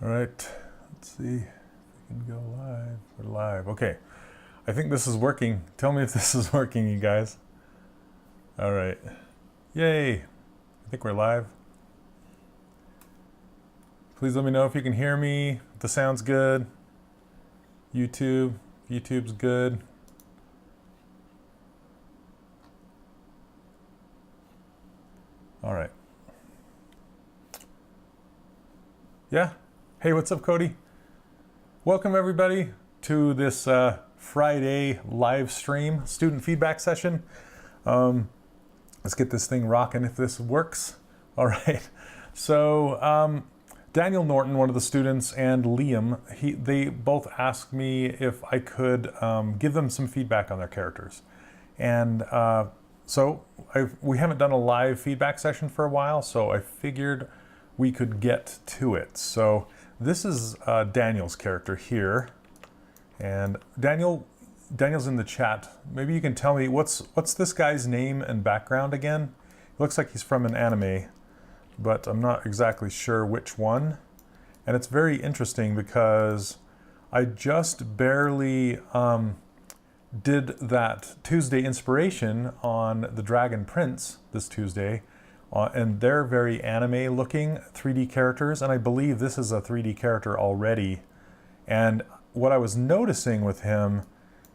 All right, let's see if we can go live. We're live. Okay, I think this is working. Tell me if this is working, you guys. All right, yay. I think we're live. Please let me know if you can hear me, if the sound's good. YouTube's good. All right. Yeah. Hey, what's up, Cody? Welcome, everybody, to this Friday live stream student feedback session. Let's get this thing rocking if this works. All right. So Daniel Norton, one of the students, and Liam, they both asked me if I could give them some feedback on their characters. And so we haven't done a live feedback session for a while, so I figured we could get to it. So this is Daniel's character here, and Daniel's in the chat. Maybe you can tell me what's this guy's name and background again? It looks like he's from an anime, but I'm not exactly sure which one. And it's very interesting because I just barely did that Tuesday inspiration on the Dragon Prince this Tuesday. And they're very anime looking 3D characters, and I believe this is a 3D character already. And what I was noticing with him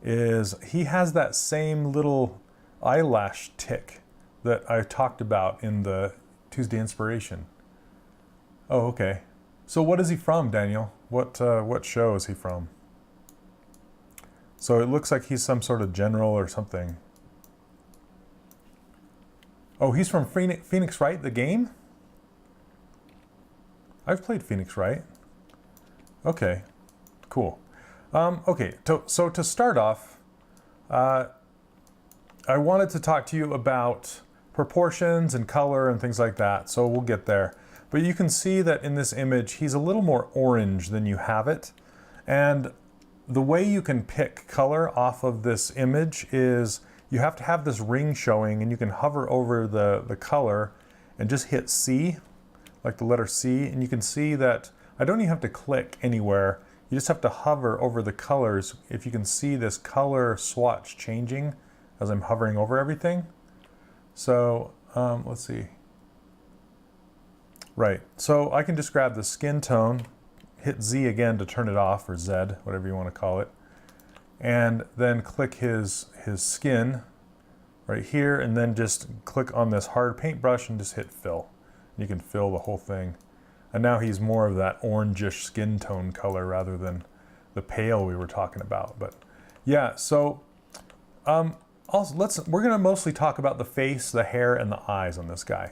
is he has that same little eyelash tick that I talked about in the Tuesday inspiration. Oh, okay. So what is he from, Daniel? What show is he from? So it looks like he's some sort of general or something. Oh, he's from Phoenix Wright, the game? I've played Phoenix Wright. Okay, cool. Okay, so to start off, I wanted to talk to you about proportions and color and things like that, so we'll get there. But you can see that in this image, he's a little more orange than you have it. And the way you can pick color off of this image is you have to have this ring showing, and you can hover over the color and just hit C, like the letter C, and you can see that I don't even have to click anywhere. You just have to hover over the colors. If you can see this color swatch changing as I'm hovering over everything. So let's see. Right, so I can just grab the skin tone, hit Z again to turn it off, or Z, whatever you want to call it. And then click his skin right here, and then just click on this hard paintbrush and just hit fill. You can fill the whole thing. And now he's more of that orangish skin tone color rather than the pale we were talking about. But yeah, so also we're gonna mostly talk about the face, the hair, and the eyes on this guy.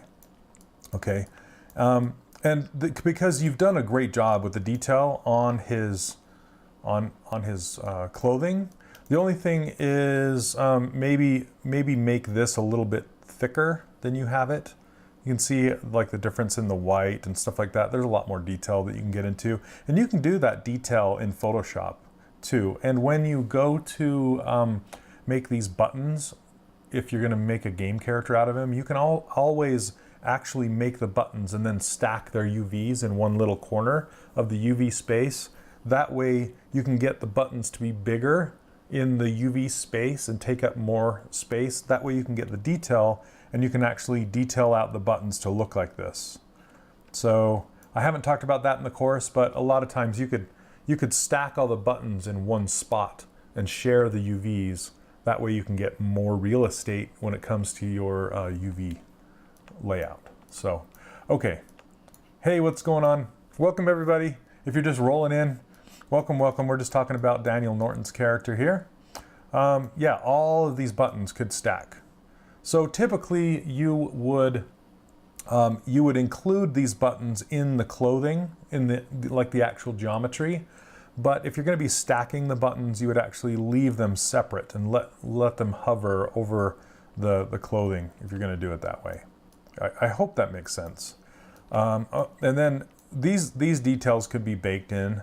Okay, because you've done a great job with the detail on his clothing. The only thing is maybe make this a little bit thicker than you have it. You can see like the difference in the white and stuff like that. There's a lot more detail that you can get into, and you can do that detail in Photoshop too. And when you go to make these buttons, if you're going to make a game character out of him, you can always actually make the buttons and then stack their UVs in one little corner of the UV space. That way you can get the buttons to be bigger in the UV space and take up more space. That way you can get the detail, and you can actually detail out the buttons to look like this. So I haven't talked about that in the course, but a lot of times you could stack all the buttons in one spot and share the UVs. That way you can get more real estate when it comes to your UV layout. So, okay. Hey, what's going on? Welcome, everybody. If you're just rolling in, welcome. We're just talking about Daniel Norton's character here. Yeah, all of these buttons could stack. So typically you would include these buttons in the clothing, in the actual geometry. But if you're going to be stacking the buttons, you would actually leave them separate and let them hover over the clothing if you're going to do it that way. I hope that makes sense. And then these details could be baked in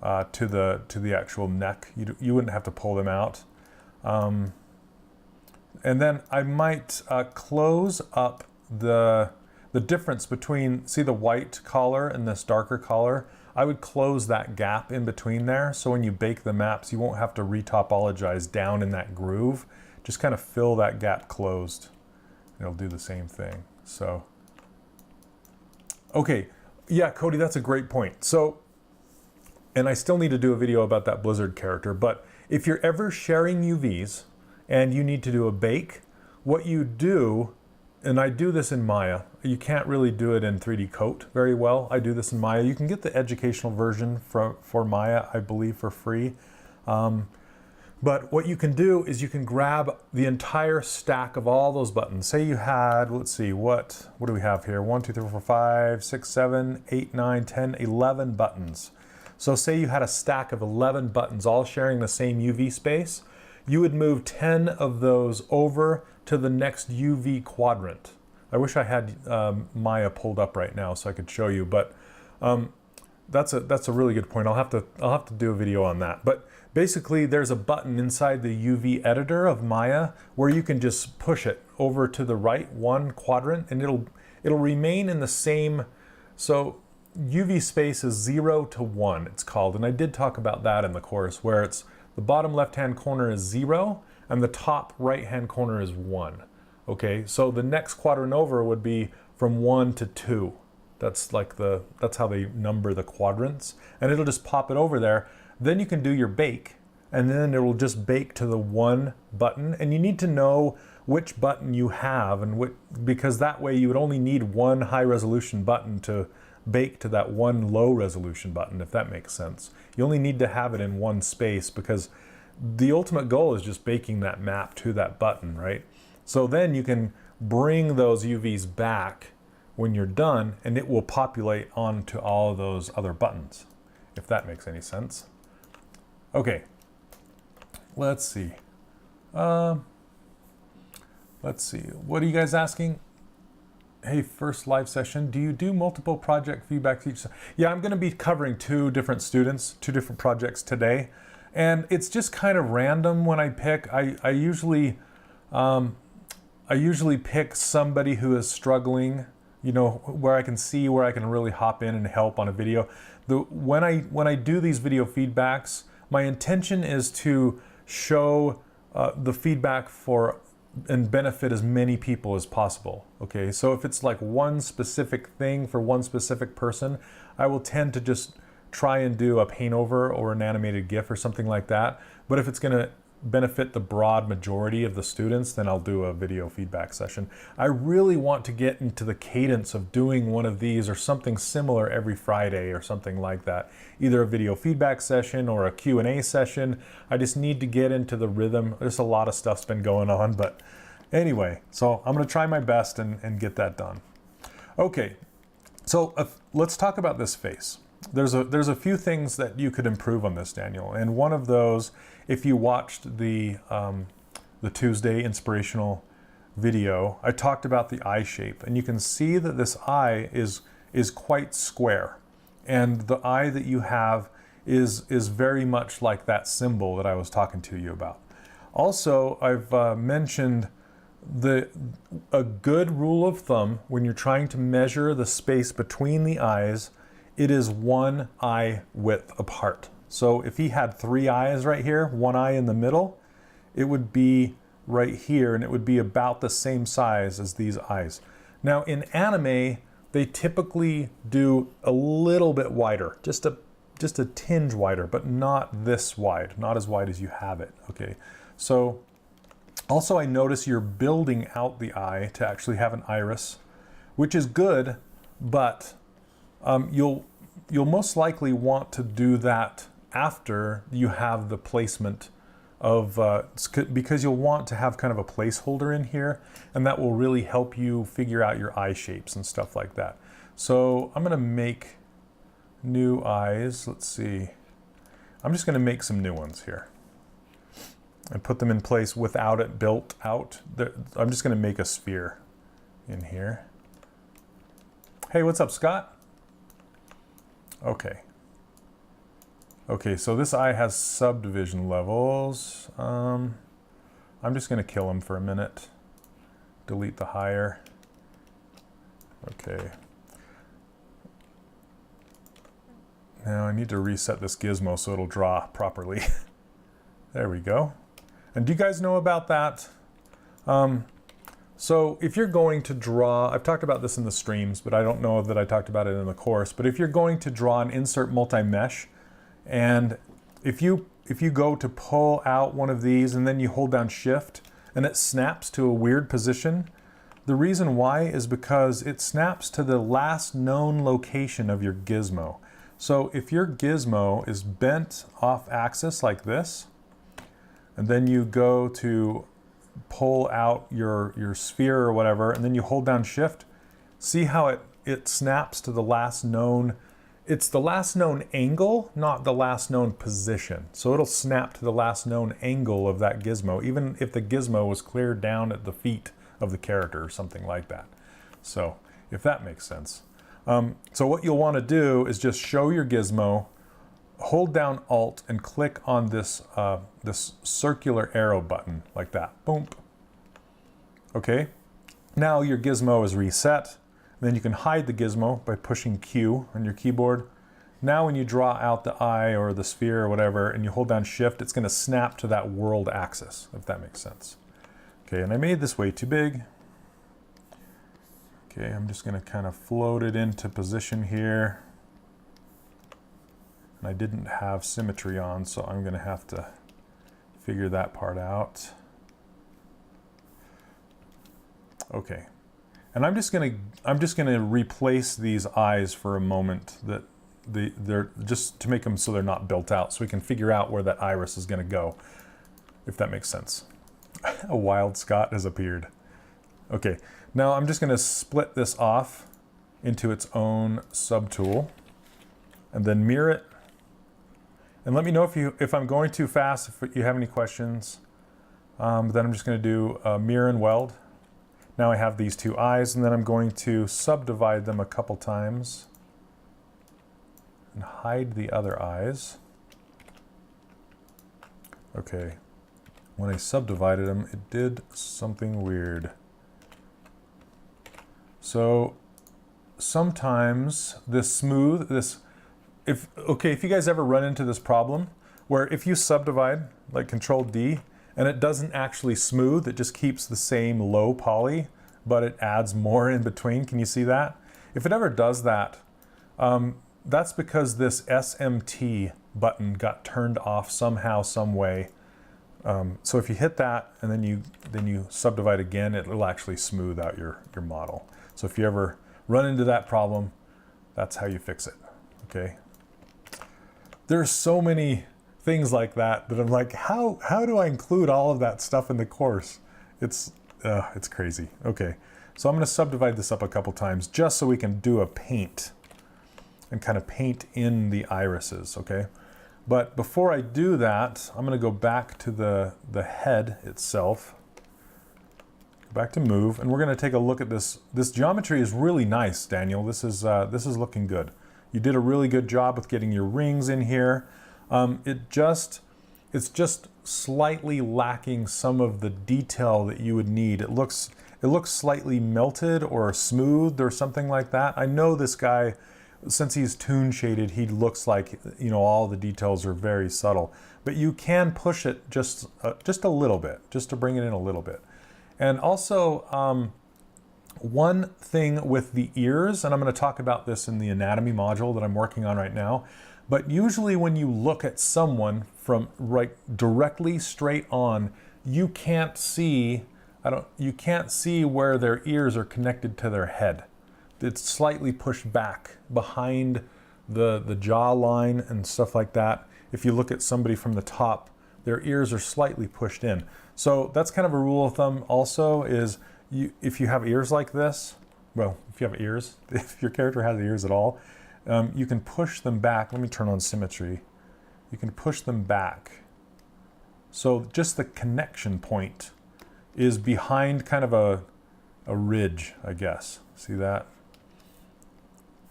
to the actual neck. You wouldn't have to pull them out. And then I might close up the difference between, see the white collar and this darker collar. I would close that gap in between there, so when you bake the maps, you won't have to retopologize down in that groove. Just kind of fill that gap closed. It'll do the same thing. So, okay, yeah, Cody, that's a great point. So, and I still need to do a video about that Blizzard character, but if you're ever sharing UVs and you need to do a bake, what you do, and I do this in Maya, you can't really do it in 3D Coat very well. I do this in Maya. You can get the educational version for Maya, I believe, for free. But what you can do is you can grab the entire stack of all those buttons. Say you had, let's see, what do we have here? 1, 2, 3, 4, 5, 6, 7, 8, 9, 10, 11 buttons. So say you had a stack of 11 buttons all sharing the same UV space. You would move 10 of those over to the next UV quadrant. I wish I had Maya pulled up right now so I could show you, but that's a really good point. I'll have to do a video on that. But basically, there's a button inside the UV editor of Maya where you can just push it over to the right one quadrant, and it'll remain in the same. So UV space is 0 to 1. It's called, and I did talk about that in the course, where it's the bottom left-hand corner is 0 and the top right-hand corner is 1. Okay, so the next quadrant over would be from 1 to 2. That's how they number the quadrants, and it'll just pop it over there. Then you can do your bake, and then it will just bake to the one button, and you need to know which button you have, and because that way you would only need one high-resolution button to bake to that one low-resolution button, if that makes sense. You only need to have it in one space because the ultimate goal is just baking that map to that button, right? So then you can bring those UVs back when you're done, and it will populate onto all of those other buttons, if that makes any sense. Okay, let's see. Let's see, what are you guys asking? Hey, first live session, do you do multiple project feedbacks each? Yeah, I'm gonna be covering two different students, two different projects today. And it's just kind of random when I pick. I usually pick somebody who is struggling, you know, where I can see where I can really hop in and help on a video. When I do these video feedbacks, my intention is to show the feedback for and benefit as many people as possible. Okay, so if it's like one specific thing for one specific person, I will tend to just try and do a paint over or an animated GIF or something like that. But if it's gonna benefit the broad majority of the students, then I'll do a video feedback session. I really want to get into the cadence of doing one of these or something similar every Friday or something like that. Either a video feedback session or a Q&A session. I just need to get into the rhythm. There's a lot of stuff's been going on, but anyway, so I'm gonna try my best and get that done. Okay, so let's talk about this face. There's a few things that you could improve on this, Daniel, and one of those, if you watched the Tuesday inspirational video, I talked about the eye shape, and you can see that this eye is quite square, and the eye that you have is very much like that symbol that I was talking to you about. Also, I've mentioned a good rule of thumb when you're trying to measure the space between the eyes. It is one eye width apart. So if he had 3 eyes right here, one eye in the middle, it would be right here, and it would be about the same size as these eyes. Now in anime, they typically do a little bit wider, just a tinge wider, but not this wide, not as wide as you have it. Okay, so also I notice you're building out the eye to actually have an iris, which is good, but you'll most likely want to do that after you have the placement of, because you'll want to have kind of a placeholder in here, and that will really help you figure out your eye shapes and stuff like that. So I'm gonna make new eyes. Let's see. I'm just gonna make some new ones here and put them in place without it built out. I'm just gonna make a sphere in here. Hey, what's up, Scott? Okay. Okay, so this eye has subdivision levels. I'm just gonna kill him for a minute. Delete the higher. Okay. Now I need to reset this gizmo so it'll draw properly. There we go. And do you guys know about that? So if you're going to draw, I've talked about this in the streams, but I don't know that I talked about it in the course, but if you're going to draw an insert multi-mesh, and if you go to pull out one of these and then you hold down shift and it snaps to a weird position, the reason why is because it snaps to the last known location of your gizmo. So if your gizmo is bent off axis like this, and then you go to pull out your sphere or whatever, and then you hold down shift, see how it snaps to the last known, it's the last known angle, not the last known position. So it'll snap to the last known angle of that gizmo, even if the gizmo was cleared down at the feet of the character or something like that. So if that makes sense. So what you'll want to do is just show your gizmo, hold down Alt and click on this this circular arrow button like that. Boom. Okay. Now your gizmo is reset. Then you can hide the gizmo by pushing Q on your keyboard. Now when you draw out the eye or the sphere or whatever and you hold down shift, it's going to snap to that world axis, if that makes sense. Okay, and I made this way too big. Okay, I'm just going to kind of float it into position here. And I didn't have symmetry on, so I'm going to have to figure that part out. Okay. And I'm just going to replace these eyes for a moment, that they're just to make them so they're not built out, so we can figure out where that iris is going to go, if that makes sense. A wild Scott has appeared. Okay, now I'm just going to split this off into its own subtool and then mirror it. And let me know if I'm going too fast, if you have any questions. Then I'm just going to do mirror and weld. Now I have these two eyes, and then I'm going to subdivide them a couple times and hide the other eyes. Okay, when I subdivided them, it did something weird. So sometimes if you guys ever run into this problem where if you subdivide, like Control D, and it doesn't actually smooth, it just keeps the same low poly, but it adds more in between. Can you see that? If it ever does that, that's because this SMT button got turned off somehow, some way. So if you hit that and then you subdivide again, it will actually smooth out your model. So if you ever run into that problem, that's how you fix it. Okay. There's so many things like that I'm like, how do I include all of that stuff in the course? It's crazy. Okay, so I'm going to subdivide this up a couple times just so we can do a paint and kind of paint in the irises. Okay, but before I do that, I'm going to go back to the head itself. Go back to move, and we're going to take a look at this. This geometry is really nice, Daniel. This is looking good. You did a really good job with getting your rings in here. It's just slightly lacking some of the detail that you would need. It looks slightly melted or smoothed or something like that. I know this guy, since he's toon shaded, he looks like, you know, all the details are very subtle. But you can push it just a little bit, just to bring it in a little bit. And also, one thing with the ears, and I'm going to talk about this in the anatomy module that I'm working on right now, but usually when you look at someone from directly straight on, you can't see where their ears are connected to their head. It's slightly pushed back behind the jawline and stuff like that. If you look at somebody from the top, their ears are slightly pushed in. So that's kind of a rule of thumb also, is if you have ears like this, well, if you have ears, if your character has ears at all, you can push them back. Let me turn on symmetry. You can push them back. So just the connection point is behind kind of a ridge, I guess. See that?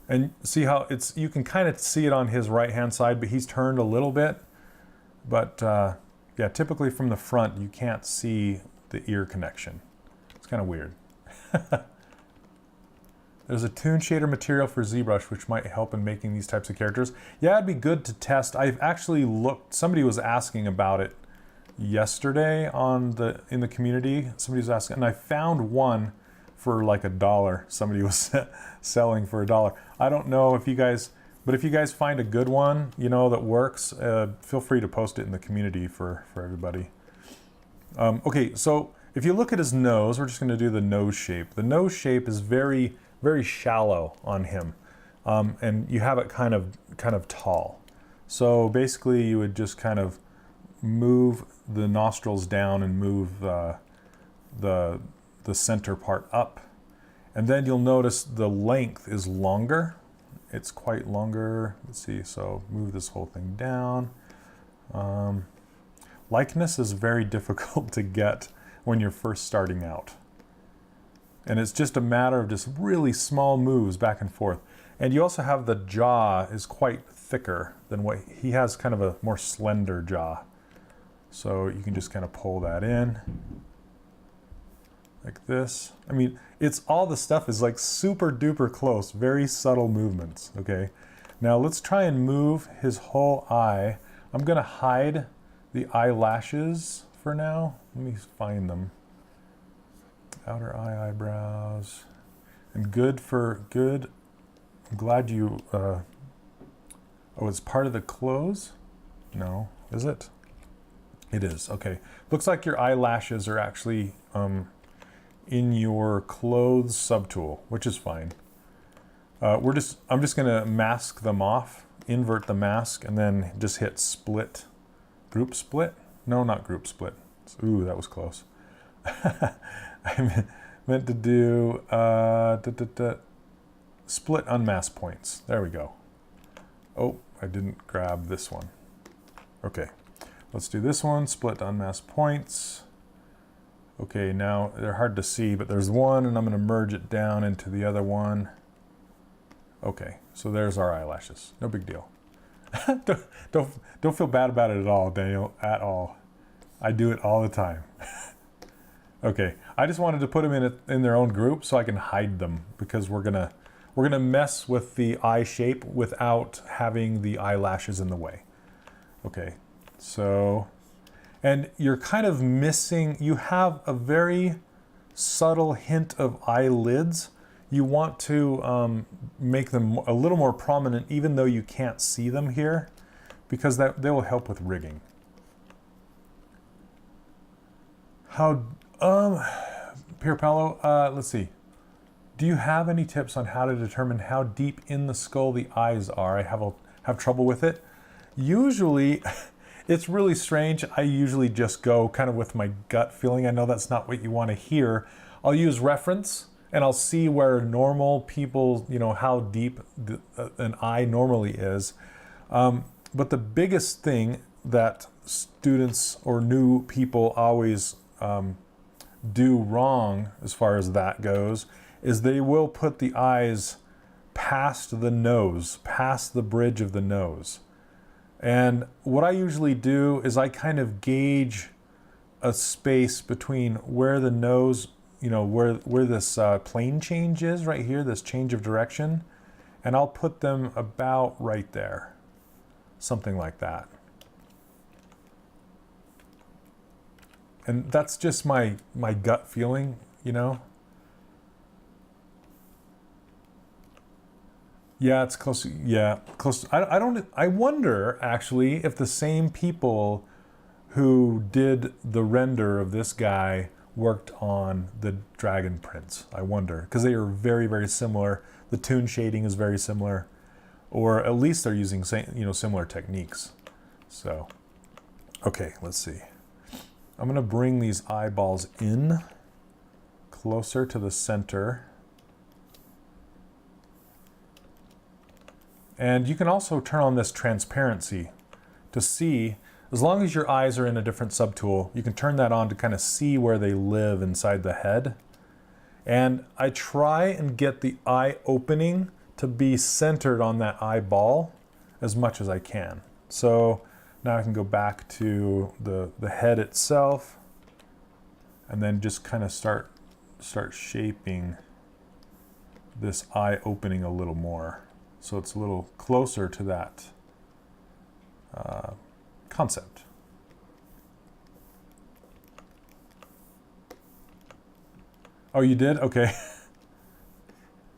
And see how you can kind of see it on his right-hand side, but he's turned a little bit. But yeah, typically from the front, you can't see the ear connection. It's kind of weird. There's a toon shader material for ZBrush which might help in making these types of characters. Yeah, it'd be good to test. I've actually looked, somebody was asking about it yesterday in the community. Somebody was asking, and I found one for like $1. Somebody was selling for $1. I don't know if you guys, but if you guys find a good one, you know, that works, feel free to post it in the community for everybody. Okay, so if you look at his nose, we're just going to do the nose shape. The nose shape is very, very shallow on him, and you have it kind of tall. So basically, you would just kind of move the nostrils down and move the center part up, and then you'll notice the length is longer. It's quite longer. Let's see. So move this whole thing down. Likeness is very difficult to get when you're first starting out. And it's just a matter of just really small moves back and forth. And you also have the jaw is quite thicker than what he has, kind of a more slender jaw. So you can just kind of pull that in like this. I mean, it's all the stuff is like super duper close, very subtle movements, okay? Now let's try and move his whole eye. I'm gonna hide the eyelashes for now. Let me find them. Outer eye eyebrows. And good. I'm glad you, oh, it's part of the clothes? No, is it? It is, okay. Looks like your eyelashes are actually in your clothes subtool, which is fine. I'm just gonna mask them off, invert the mask, and then just hit split. Group split? No, not group split. Ooh, that was close. I meant to do split unmask points. There we go. Oh, I didn't grab this one. Okay, let's do this one, split unmask points. Okay, now they're hard to see, but there's one, and I'm gonna merge it down into the other one. Okay, so there's our eyelashes. No big deal. Don't feel bad about it at all, Daniel, at all. I do it all the time. Okay, I just wanted to put them in their own group so I can hide them, because we're gonna mess with the eye shape without having the eyelashes in the way. Okay, so, and you're kind of missing, you have a very subtle hint of eyelids. You want to make them a little more prominent, even though you can't see them here, because they will help with rigging. How, Pierre Paolo, let's see. Do you have any tips on how to determine how deep in the skull the eyes are? I have trouble with it. Usually, it's really strange. I usually just go kind of with my gut feeling. I know that's not what you want to hear. I'll use reference, and I'll see where normal people, you know, how deep an eye normally is. But the biggest thing that students or new people always do wrong, as far as that goes, is they will put the eyes past the nose, past the bridge of the nose. And what I usually do is I kind of gauge a space between where the nose, you know, where this plane change is right here, this change of direction, and I'll put them about right there, something like that. And that's just my gut feeling, you know. Yeah, it's close. Yeah, close. I wonder actually if the same people who did the render of this guy worked on the Dragon Prince. I wonder, because they are very, very similar. The toon shading is very similar, or at least they're using similar techniques. So, okay, let's see. I'm gonna bring these eyeballs in closer to the center. And you can also turn on this transparency to see, as long as your eyes are in a different subtool, you can turn that on to kind of see where they live inside the head. And I try and get the eye opening to be centered on that eyeball as much as I can. So now I can go back to the head itself, and then just kind of start shaping this eye opening a little more. So it's a little closer to that concept. Oh, you did? Okay.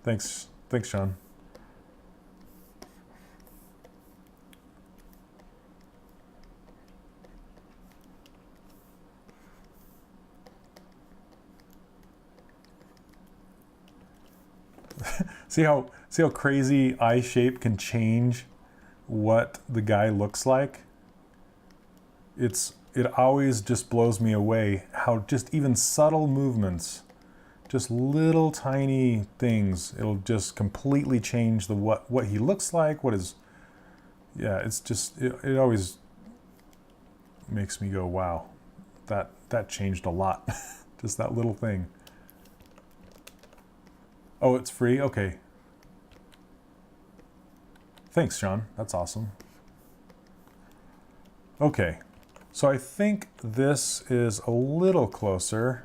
Thanks, Sean. See how crazy eye shape can change what the guy looks like? It always just blows me away how just even subtle movements, just little tiny things, it'll just completely change the what he looks like, it's just it always makes me go, wow, that changed a lot. Just that little thing. Oh, it's free? Okay. Thanks, Sean. That's awesome. Okay. So I think this is a little closer.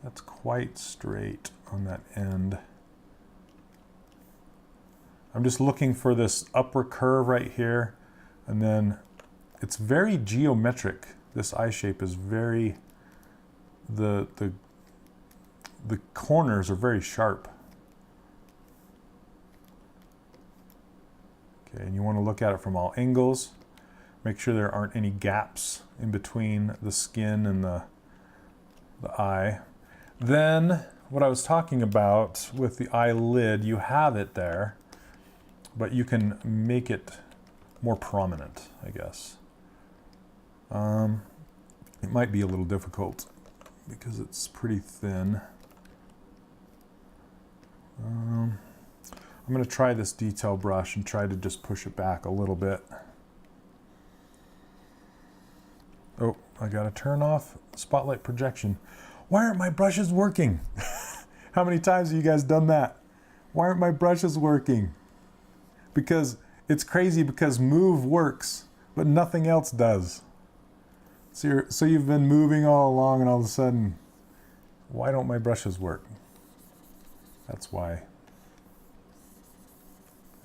That's quite straight on that end. I'm just looking for this upper curve right here. And then it's very geometric. This eye shape is very, the corners are very sharp. Okay, and you want to look at it from all angles. Make sure there aren't any gaps in between the skin and the eye. Then, what I was talking about with the eyelid, you have it there, but you can make it more prominent, I guess. It might be a little difficult because it's pretty thin. I'm going to try this detail brush and try to just push it back a little bit. Oh, I got to turn off spotlight projection. Why aren't my brushes working? How many times have you guys done that? Why aren't my brushes working? Because it's crazy, because move works, but nothing else does. So you've been moving all along and all of a sudden, why don't my brushes work? That's why.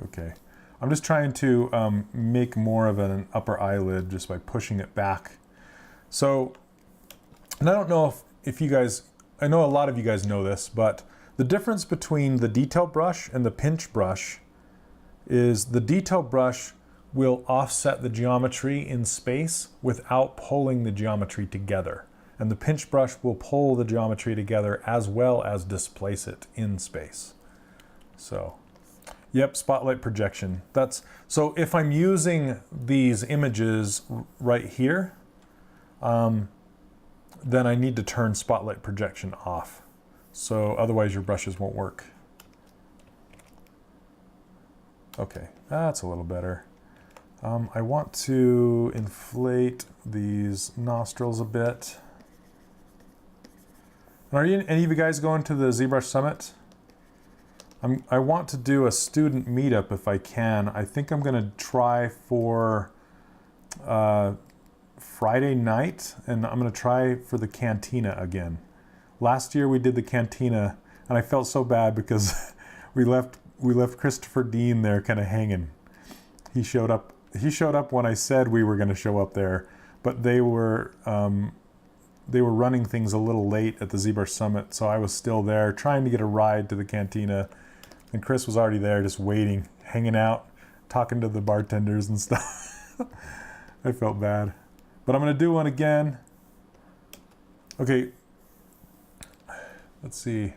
Okay. I'm just trying to make more of an upper eyelid just by pushing it back. So, and I don't know if you guys, I know a lot of you guys know this, but the difference between the detail brush and the pinch brush is the detail brush will offset the geometry in space without pulling the geometry together. And the pinch brush will pull the geometry together as well as displace it in space. So, yep, spotlight projection. So if I'm using these images right here, then I need to turn spotlight projection off. So otherwise your brushes won't work. Okay, that's a little better. I want to inflate these nostrils a bit. Are any of you guys going to the ZBrush Summit? I want to do a student meetup if I can. I think I'm going to try for Friday night, and I'm going to try for the cantina again. Last year we did the cantina, and I felt so bad because we left Christopher Dean there kind of hanging. He showed up when I said we were going to show up there, but they were running things a little late at the ZBrush Summit, so I was still there trying to get a ride to the cantina, and Chris was already there just waiting, hanging out, talking to the bartenders and stuff. I felt bad. But I'm going to do one again. Okay. Let's see.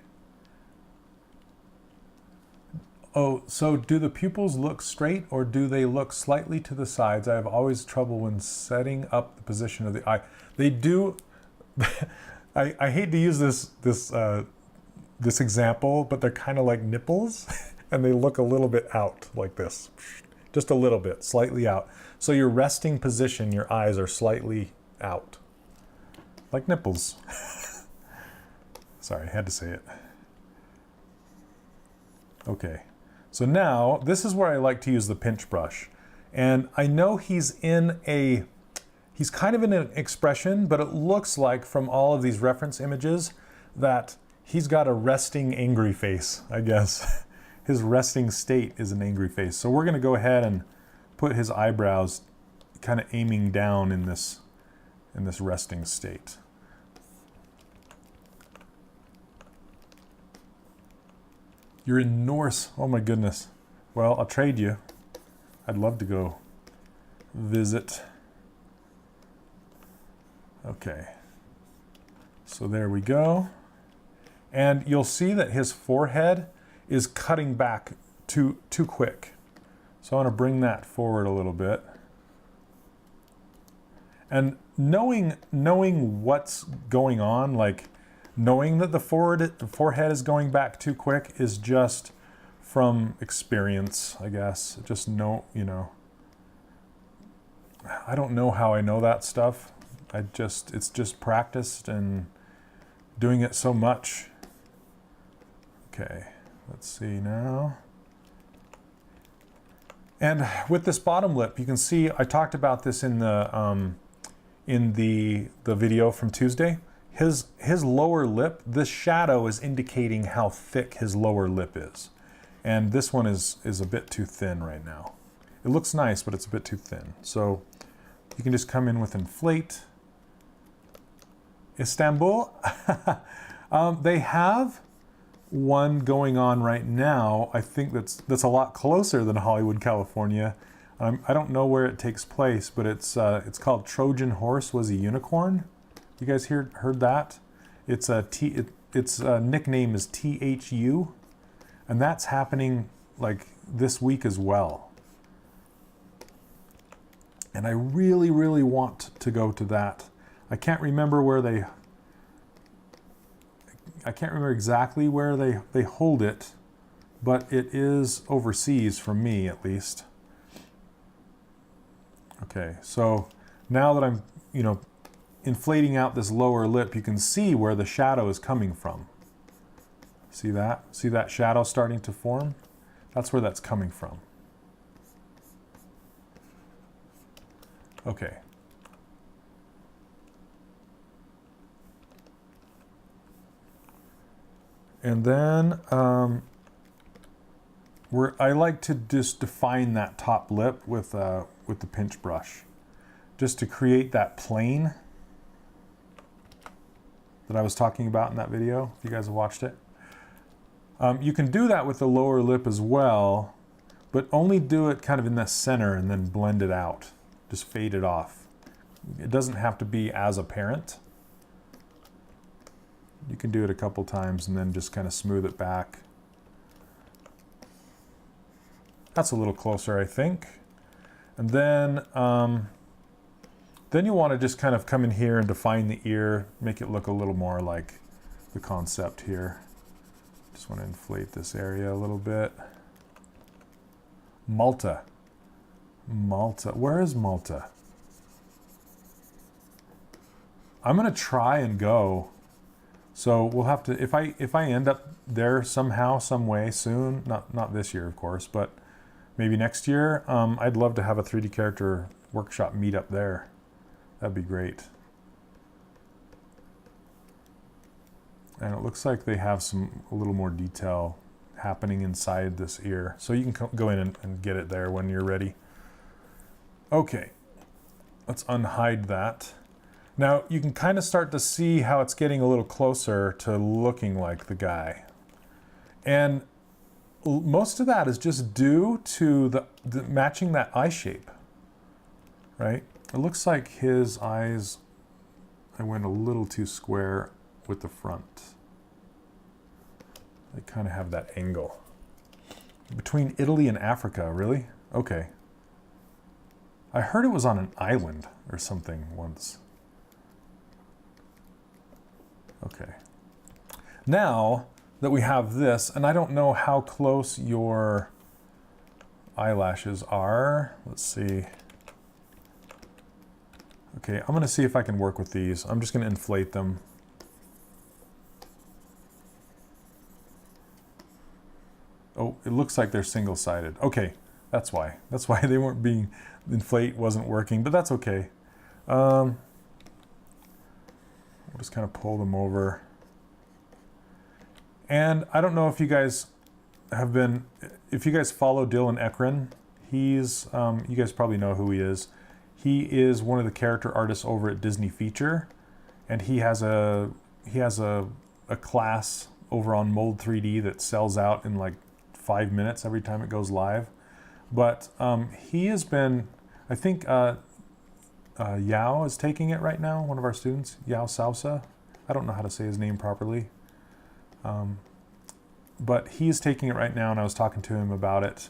Oh, so do the pupils look straight or do they look slightly to the sides? I have always trouble when setting up the position of the eye. They do. I hate to use this example, but they're kind of like nipples, and they look a little bit out like this, just a little bit, slightly out. So your resting position, your eyes are slightly out, like nipples. Sorry, I had to say it. Okay, so now this is where I like to use the pinch brush, and I know he's kind of in an expression, but it looks like from all of these reference images that he's got a resting angry face, I guess. His resting state is an angry face. So we're going to go ahead and put his eyebrows kind of aiming down in this resting state. You're in Norse. Oh my goodness. Well, I'll trade you. I'd love to go visit. Okay. So there we go. And you'll see that his forehead is cutting back too quick. So I want to bring that forward a little bit. And knowing what's going on, like knowing that the forehead is going back too quick is just from experience, I guess. Just know, I don't know how I know that stuff. It's just practiced and doing it so much. Okay, let's see now. And with this bottom lip, you can see I talked about this in the video from Tuesday. His lower lip, this shadow is indicating how thick his lower lip is. And this one is a bit too thin right now. It looks nice, but it's a bit too thin. So you can just come in with inflate. Istanbul, they have one going on right now. I think that's a lot closer than Hollywood, California. I don't know where it takes place, but it's called Trojan Horse Was a Unicorn. You guys heard that? Its nickname is THU, and that's happening like this week as well. And I really, really want to go to that. I can't remember exactly where they hold it, but it is overseas from me at least. Okay, so now that I'm, inflating out this lower lip, you can see where the shadow is coming from. See that? See that shadow starting to form? That's where that's coming from. Okay. And then I like to just define that top lip with the pinch brush, just to create that plane that I was talking about in that video, if you guys have watched it. You can do that with the lower lip as well, but only do it kind of in the center and then blend it out. Just fade it off. It doesn't have to be as apparent. You can do it a couple times and then just kind of smooth it back. That's a little closer, I think. And then you want to just kind of come in here and define the ear, make it look a little more like the concept here. Just want to inflate this area a little bit. Malta. Malta. Where is Malta? I'm going to try and go. So we'll have to, if I end up there somehow, some way soon, not this year, of course, but maybe next year, I'd love to have a 3D character workshop meetup there. That'd be great. And it looks like they have a little more detail happening inside this ear. So you can go in and get it there when you're ready. Okay, let's unhide that. Now you can kind of start to see how it's getting a little closer to looking like the guy. And most of that is just due to the matching that eye shape, right? It looks like his eyes, I went a little too square with the front. They kind of have that angle. Between Italy and Africa, really? Okay. I heard it was on an island or something once. Okay. Now that we have this, and I don't know how close your eyelashes are. Let's see. Okay, I'm going to see if I can work with these. I'm just going to inflate them. Oh, it looks like they're single-sided. Okay, that's why. That's why they weren't being, inflate wasn't working, but that's okay. We'll just kind of pull them over. And I don't know if you guys if you guys follow Dylan Ekron, he's, you guys probably know who he is. He is one of the character artists over at Disney Feature, and he has a class over on Mold 3D that sells out in like 5 minutes every time it goes live. But he has been, I think Yao is taking it right now, one of our students, Yao Salsa. I don't know how to say his name properly. But he's taking it right now, and I was talking to him about it.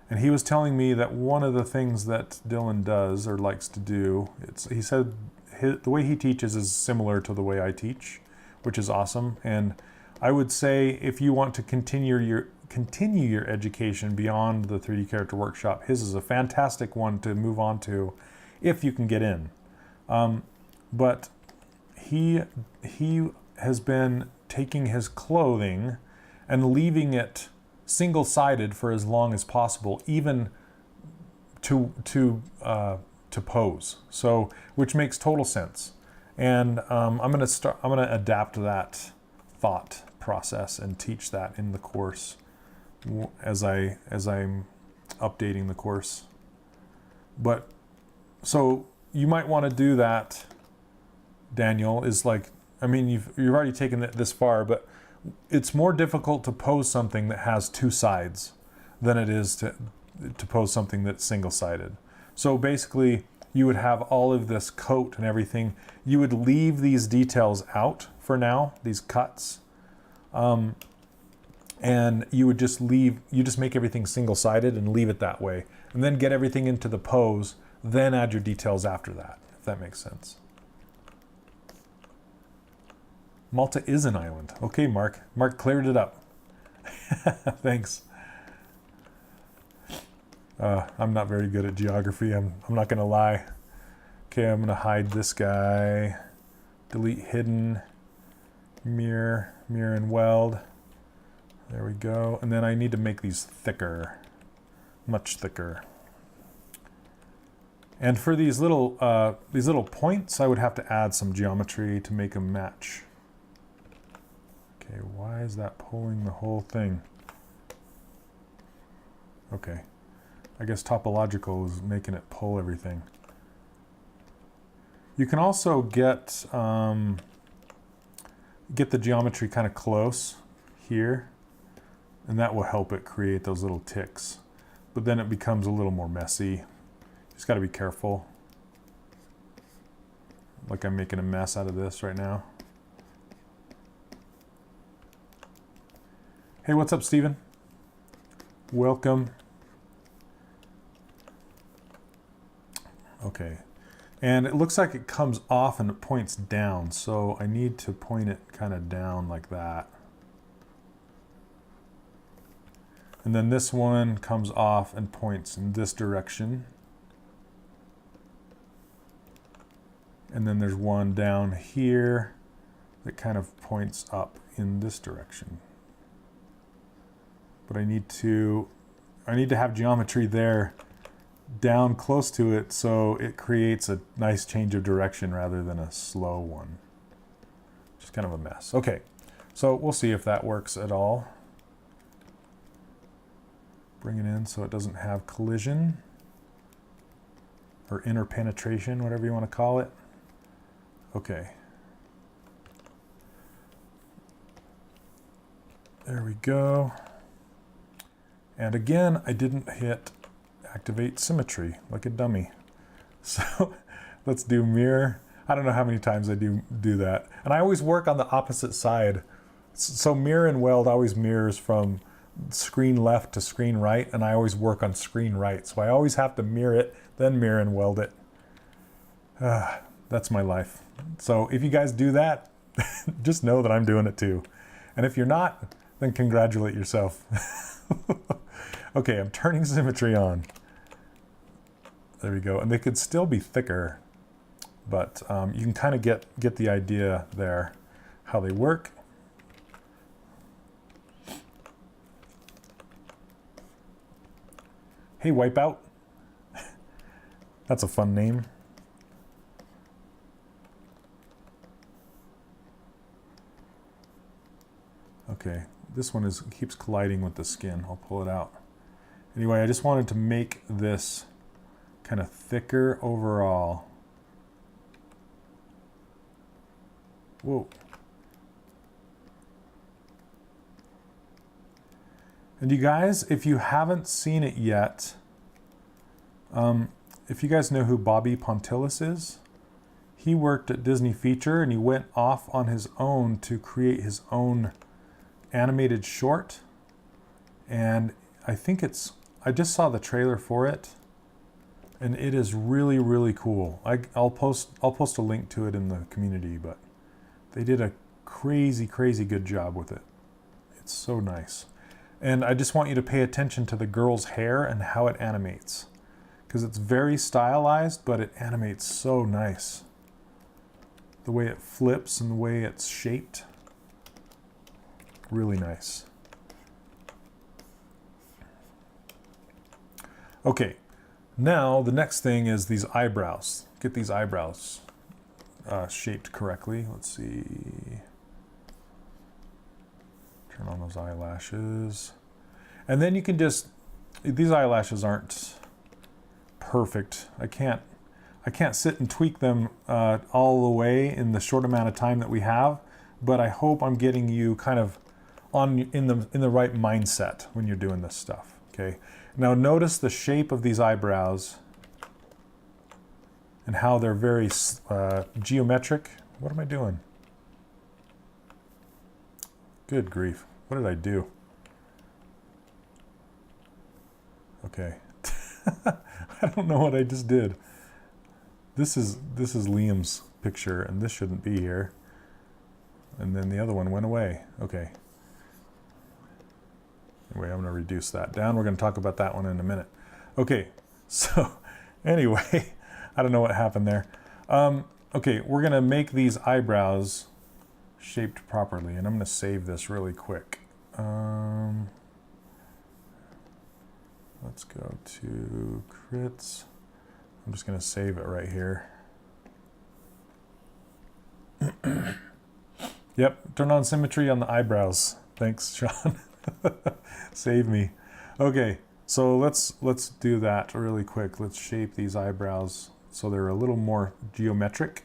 And he was telling me that one of the things that Dylan does or likes to do, he said the way he teaches is similar to the way I teach, which is awesome. And I would say if you want to continue your education beyond the 3D Character Workshop, his is a fantastic one to move on to if you can get in. But he has been taking his clothing and leaving it single-sided for as long as possible, even to pose. So, which makes total sense. And I'm gonna adapt that thought process and teach that in the course as I'm updating the course. But so you might want to do that, Daniel. Is like, I mean, you've already taken it this far, but it's more difficult to pose something that has two sides than it is to pose something that's single-sided. So basically, you would have all of this coat and everything. You would leave these details out for now, these cuts, and you would just make everything single-sided and leave it that way, and then get everything into the pose, then add your details after that, if that makes sense. Malta is an island. Okay, Mark. Mark cleared it up. Thanks. I'm not very good at geography. I'm not going to lie. Okay, I'm going to hide this guy. Delete hidden. Mirror and weld. There we go. And then I need to make these thicker. Much thicker. And for these little points, I would have to add some geometry to make them match. Okay, why is that pulling the whole thing? Okay, I guess topological is making it pull everything. You can also get the geometry kind of close here, and that will help it create those little ticks. But then it becomes a little more messy. Just got to be careful. Like I'm making a mess out of this right now. Hey, what's up, Steven? Welcome. Okay. And it looks like it comes off and it points down, so I need to point it kind of down like that. And then this one comes off and points in this direction. And then there's one down here that kind of points up in this direction. But I need to have geometry there down close to it so it creates a nice change of direction rather than a slow one. Just kind of a mess. Okay, so we'll see if that works at all. Bring it in so it doesn't have collision or interpenetration, whatever you want to call it. Okay. There we go. And again, I didn't hit activate symmetry like a dummy. So let's do mirror. I don't know how many times I do that. And I always work on the opposite side. So mirror and weld always mirrors from screen left to screen right, and I always work on screen right. So I always have to mirror it, then mirror and weld it. That's my life. So if you guys do that, just know that I'm doing it too. And if you're not, then congratulate yourself. Okay, I'm turning symmetry on. There we go. And they could still be thicker, but you can kind of get the idea there, how they work. Hey, Wipeout. That's a fun name. Okay, This one keeps colliding with the skin. I'll pull it out. Anyway, I just wanted to make this kind of thicker overall. Whoa. And you guys, if you haven't seen it yet, if you guys know who Bobby Pontilis is, he worked at Disney Feature and he went off on his own to create his own animated short. And I think I just saw the trailer for it and it is really, really cool. I'll post a link to it in the community, but they did a crazy, crazy good job with it. It's so nice. And I just want you to pay attention to the girl's hair and how it animates, because it's very stylized, but it animates so nice. The way it flips and the way it's shaped, really nice. Okay, now the next thing is these eyebrows. Get these eyebrows shaped correctly. Let's see. Turn on those eyelashes. And then you can just, these eyelashes aren't perfect. I can't sit and tweak them all the way in the short amount of time that we have, but I hope I'm getting you kind of in the right mindset when you're doing this stuff. Okay. Now notice the shape of these eyebrows and how they're very geometric. What am I doing? Good grief. What did I do? Okay. I don't know what I just did. This is Liam's picture and this shouldn't be here. And then the other one went away. Okay. Anyway, I'm going to reduce that down. We're going to talk about that one in a minute. Okay. So anyway, I don't know what happened there. Okay, we're going to make these eyebrows shaped properly, and I'm going to save this really quick. Let's go to crits. I'm just going to save it right here. Yep, turn on symmetry on the eyebrows. Thanks, Sean. Save me. Okay, so let's do that really quick. Let's shape these eyebrows so they're a little more geometric.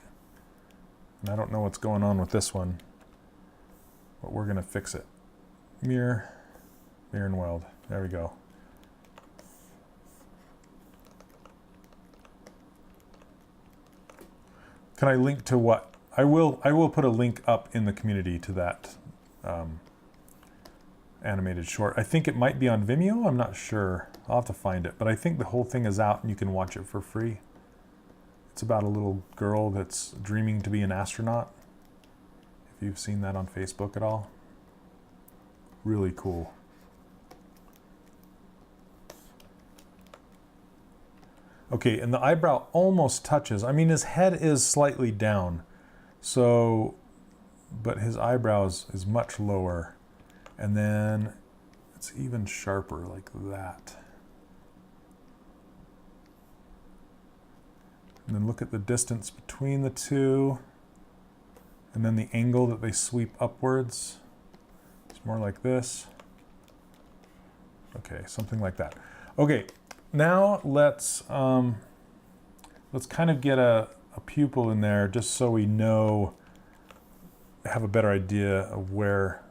And I don't know what's going on with this one, but we're going to fix it. Mirror, mirror and weld. There we go. Can I link to what? I will put a link up in the community to that animated short. I think it might be on Vimeo. I'm not sure. I'll have to find it. But I think the whole thing is out and you can watch it for free. It's about a little girl that's dreaming to be an astronaut. If you've seen that on Facebook at all. Really cool. Okay, and the eyebrow almost touches. I mean, his head is slightly down. So, but his eyebrows is much lower. And then it's even sharper like that. And then look at the distance between the two. And then the angle that they sweep upwards. It's more like this. Okay, something like that. Okay, now let's kind of get a pupil in there just so we know, have a better idea of where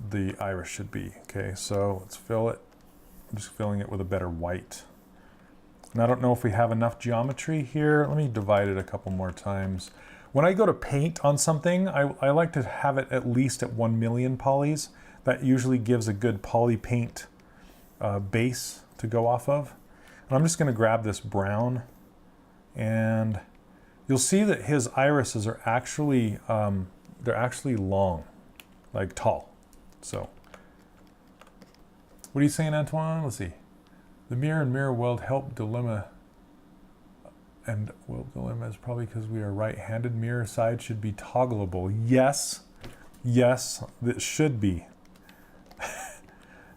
the iris should be. Okay, so let's fill it. I'm just filling it with a better white. And I don't know if we have enough geometry here. Let me divide it a couple more times. When I go to paint on something, I like to have it at least at 1 million polys. That usually gives a good poly paint base to go off of. And I'm just going to grab this brown, and you'll see that his irises are actually they're actually long, like tall. So, what are you saying, Antoine? Let's see. The mirror and mirror weld help dilemma. And weld dilemma is probably because we are right-handed. Mirror side should be toggleable. Yes, yes, it should be.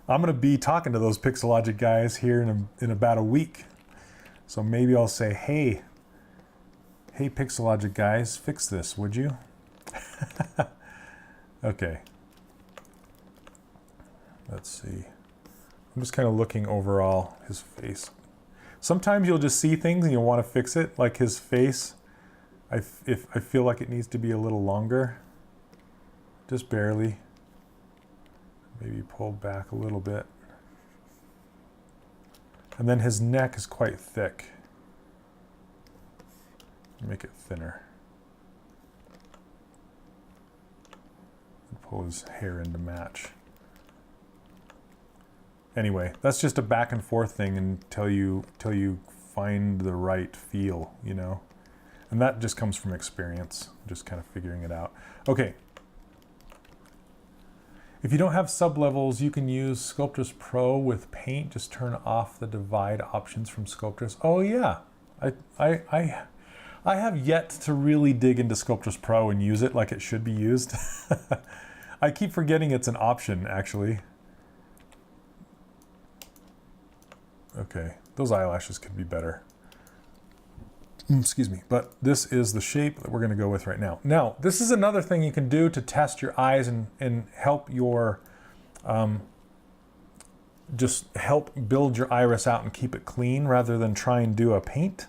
I'm going to be talking to those Pixelogic guys here in about a week. So maybe I'll say, hey Pixelogic guys, fix this, would you? Okay. Let's see. I'm just kind of looking overall his face. Sometimes you'll just see things and you'll want to fix it, like his face. I feel like it needs to be a little longer, just barely. Maybe pulled back a little bit. And then his neck is quite thick. Make it thinner. And pull his hair in to match. Anyway, that's just a back and forth thing until you find the right feel, you know? And that just comes from experience, just kind of figuring it out. Okay. If you don't have sublevels, you can use Sculptris Pro with paint. Just turn off the divide options from Sculptris. Oh yeah, I have yet to really dig into Sculptris Pro and use it like it should be used. I keep forgetting it's an option, actually. Okay, those eyelashes could be better. Excuse me, but this is the shape that we're going to go with right now. Now, this is another thing you can do to test your eyes and help your, just help build your iris out and keep it clean rather than try and do a paint,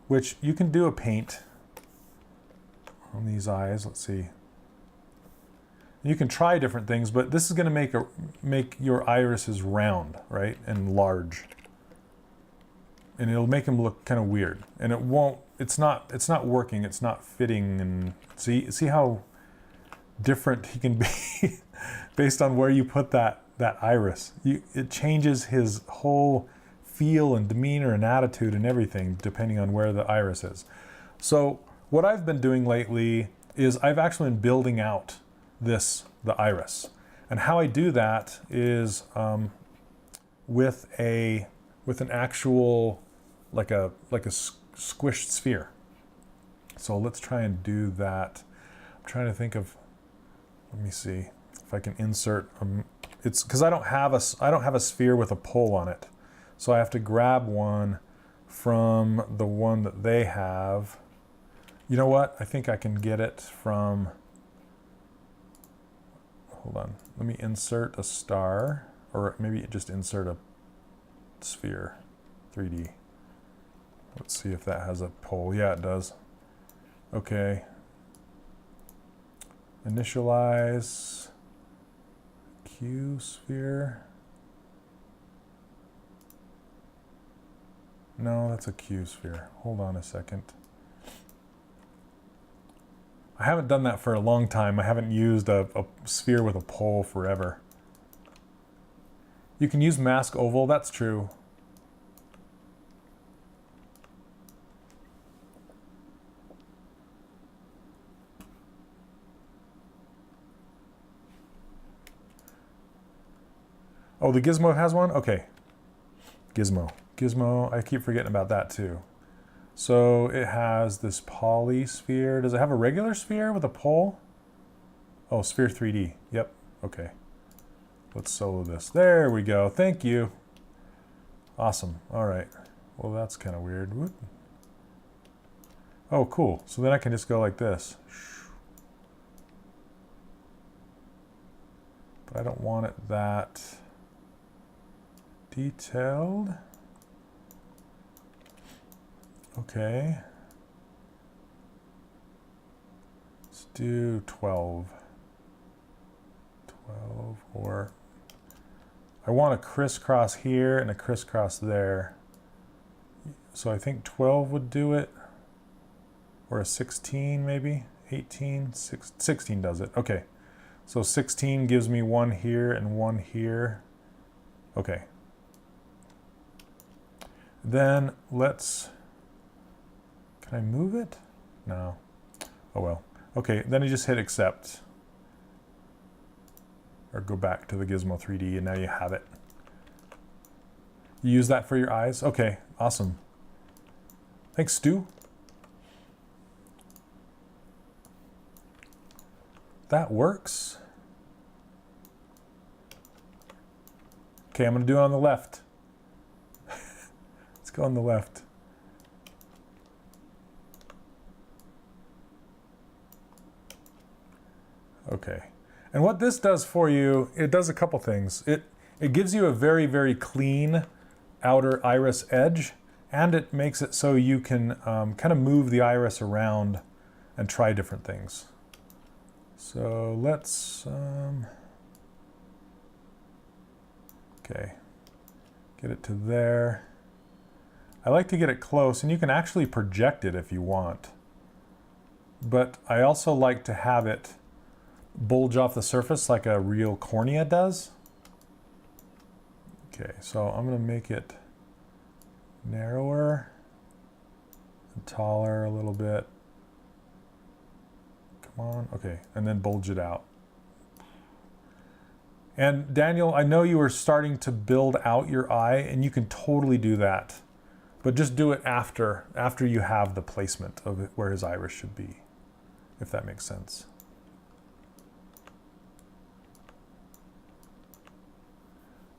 which you can do a paint on these eyes. Let's see. You can try different things, but this is going to make your irises round, right, and large. And it'll make them look kind of weird, and it won't. It's not working. It's not fitting. And see how different he can be based on where you put that iris. It changes his whole feel and demeanor and attitude and everything depending on where the iris is. So what I've been doing lately is I've actually been building out the iris, and how I do that is with an actual like a squished sphere. So let's try and do that. I'm trying to think of, let me see if I can insert, it's because I don't have a sphere with a pole on it. So I have to grab one from the one that they have. You know what? I think I can get it from, hold on. Let me insert a star, or maybe just insert a sphere, 3D. Let's see if that has a pole. Yeah, it does. Okay. Initialize Q sphere. No, that's a Q sphere. Hold on a second. I haven't done that for a long time. I haven't used a sphere with a pole forever. You can use mask oval, that's true. Oh, the Gizmo has one? Okay. Gizmo, I keep forgetting about that too. So it has this poly sphere. Does it have a regular sphere with a pole? Oh, sphere 3D. Yep, okay. Let's solo this. There we go, thank you. Awesome, all right. Well, that's kind of weird. Whoop. Oh, cool, so then I can just go like this. But I don't want it that detailed. Okay. Let's do 12. 12, or I want a crisscross here and a crisscross there. So I think 12 would do it. Or a 16 maybe? 18? 16 does it. Okay. So 16 gives me one here and one here. Okay. Then let's, can I move it? No. Oh well. Okay, then I just hit accept. Or go back to the Gizmo 3D and now you have it. You use that for your eyes? Okay, awesome. Thanks, Stu. That works. Okay, I'm gonna do it on the left. Let's go on the left. Okay. And what this does for you, it does a couple things. It gives you a very, very clean outer iris edge, and it makes it so you can kind of move the iris around and try different things. So let's, okay, get it to there. I like to get it close, and you can actually project it if you want. But I also like to have it bulge off the surface like a real cornea does. Okay, so I'm going to make it narrower and taller a little bit. Come on, okay, and then bulge it out. And Daniel, I know you were starting to build out your eye, and you can totally do that. But just do it after you have the placement of it where his iris should be, if that makes sense.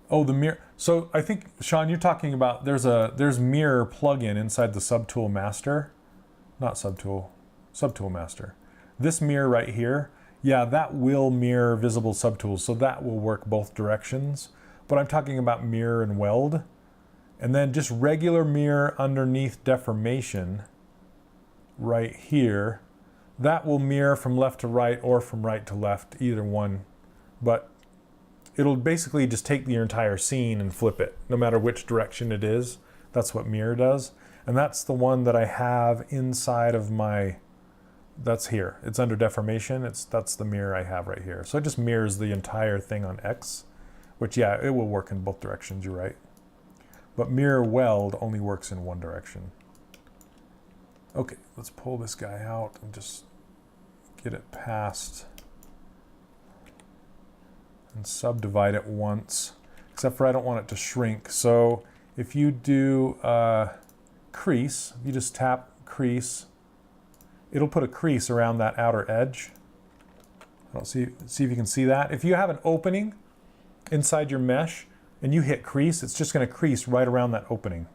Oh, the mirror. So I think, Sean, you're talking about there's mirror plugin inside the Subtool Master. Not Subtool, Subtool Master. This mirror right here, yeah, that will mirror visible subtools, so that will work both directions. But I'm talking about mirror and weld. And then just regular mirror underneath deformation right here. That will mirror from left to right or from right to left, either one. But it'll basically just take your entire scene and flip it, no matter which direction it is. That's what mirror does. And that's the one that I have inside of my, that's here. It's under deformation. That's the mirror I have right here. So it just mirrors the entire thing on X, which, yeah, it will work in both directions, you're right. But mirror weld only works in one direction. Okay, let's pull this guy out and just get it past and subdivide it once, except for I don't want it to shrink. So if you do crease, you just tap crease, it'll put a crease around that outer edge. I don't see if you can see that. If you have an opening inside your mesh and you hit crease, it's just going to crease right around that opening.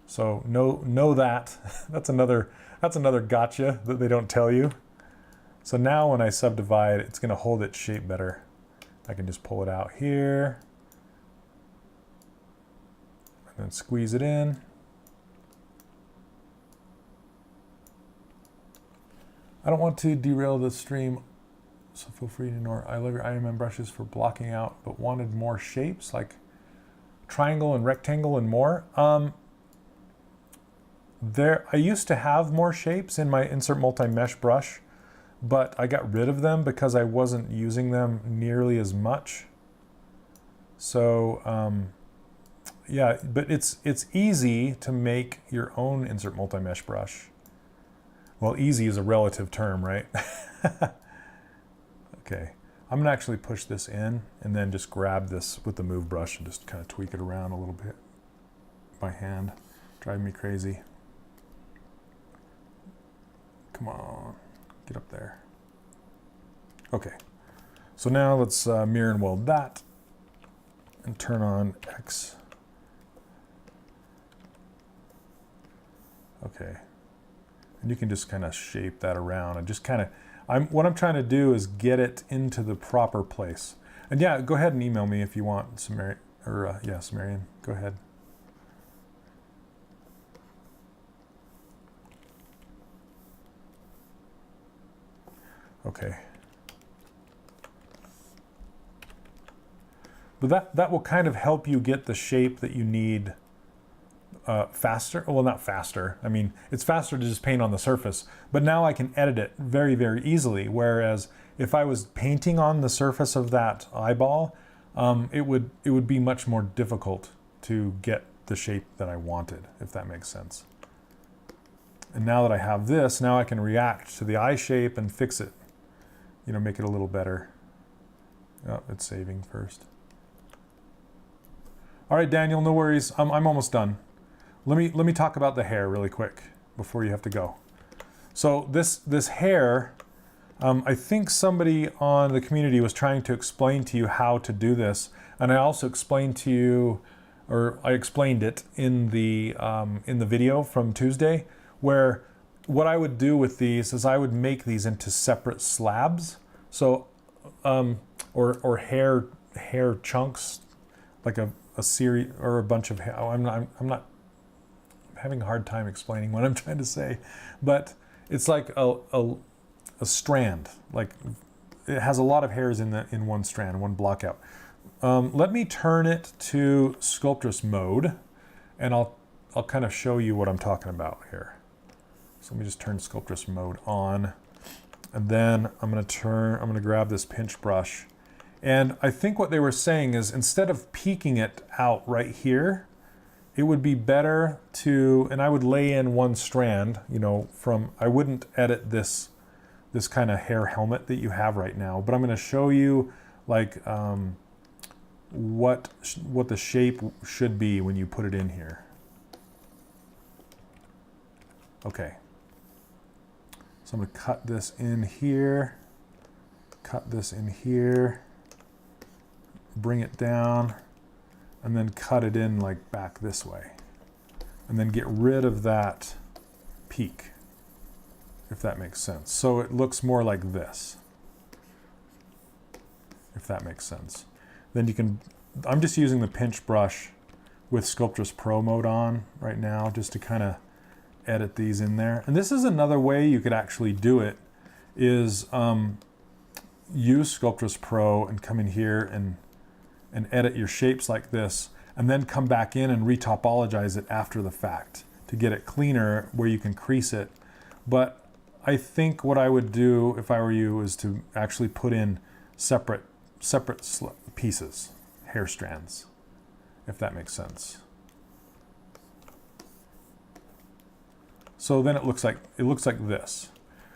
So know that. That's another gotcha that they don't tell you. So now when I subdivide, it's going to hold its shape better. I can just pull it out here and then squeeze it in. I don't want to derail the stream, so feel free to ignore. I love your IMM brushes for blocking out, but wanted more shapes like triangle and rectangle and more. I used to have more shapes in my Insert Multi-Mesh brush, but I got rid of them because I wasn't using them nearly as much. So yeah, but it's easy to make your own Insert Multi-Mesh brush. Well, easy is a relative term, right? Okay, I'm gonna actually push this in and then just grab this with the move brush and just kind of tweak it around a little bit by hand. Drive me crazy. Come on, get up there. Okay, so now let's mirror and weld that and turn on X. Okay, and you can just kind of shape that around and just kind of, what I'm trying to do is get it into the proper place. And yeah, go ahead and email me if you want, Samarian, or yeah, Samarian, go ahead. Okay. But that will kind of help you get the shape that you need faster. Well, not faster. I mean, it's faster to just paint on the surface, but now I can edit it very, very easily. Whereas if I was painting on the surface of that eyeball, it would be much more difficult to get the shape that I wanted, if that makes sense. And now that I have this, now I can react to the eye shape and fix it. You know, make it a little better. Oh, it's saving first. All right, Daniel, no worries. I'm almost done. Let me talk about the hair really quick before you have to go. So this hair, I think somebody on the community was trying to explain to you how to do this, and I also explained to you, or I explained it in the video from Tuesday, where what I would do with these is I would make these into separate slabs, so or hair chunks, like a series or a bunch of hair. I'm not having a hard time explaining what I'm trying to say, but it's like a strand. Like it has a lot of hairs in one strand, one block out. Let me turn it to Sculptress mode, and I'll kind of show you what I'm talking about here. So let me just turn Sculptress mode on, and then I'm going to grab this pinch brush. And I think what they were saying is instead of peeking it out right here, it would be better to, and I would lay in one strand, you know, I wouldn't edit this kind of hair helmet that you have right now, but I'm going to show you like what the shape should be when you put it in here. Okay. So I'm going to cut this in here, cut this in here, bring it down, and then cut it in like back this way. And then get rid of that peak, if that makes sense. So it looks more like this, if that makes sense. Then you can, I'm just using the pinch brush with Sculptress Pro mode on right now, just to kind of edit these in there. And this is another way you could actually do it, is use Sculptress Pro and come in here and edit your shapes like this, and then come back in and retopologize it after the fact to get it cleaner where you can crease it. But I think what I would do if I were you is to actually put in separate pieces, hair strands, if that makes sense. So then it looks like this.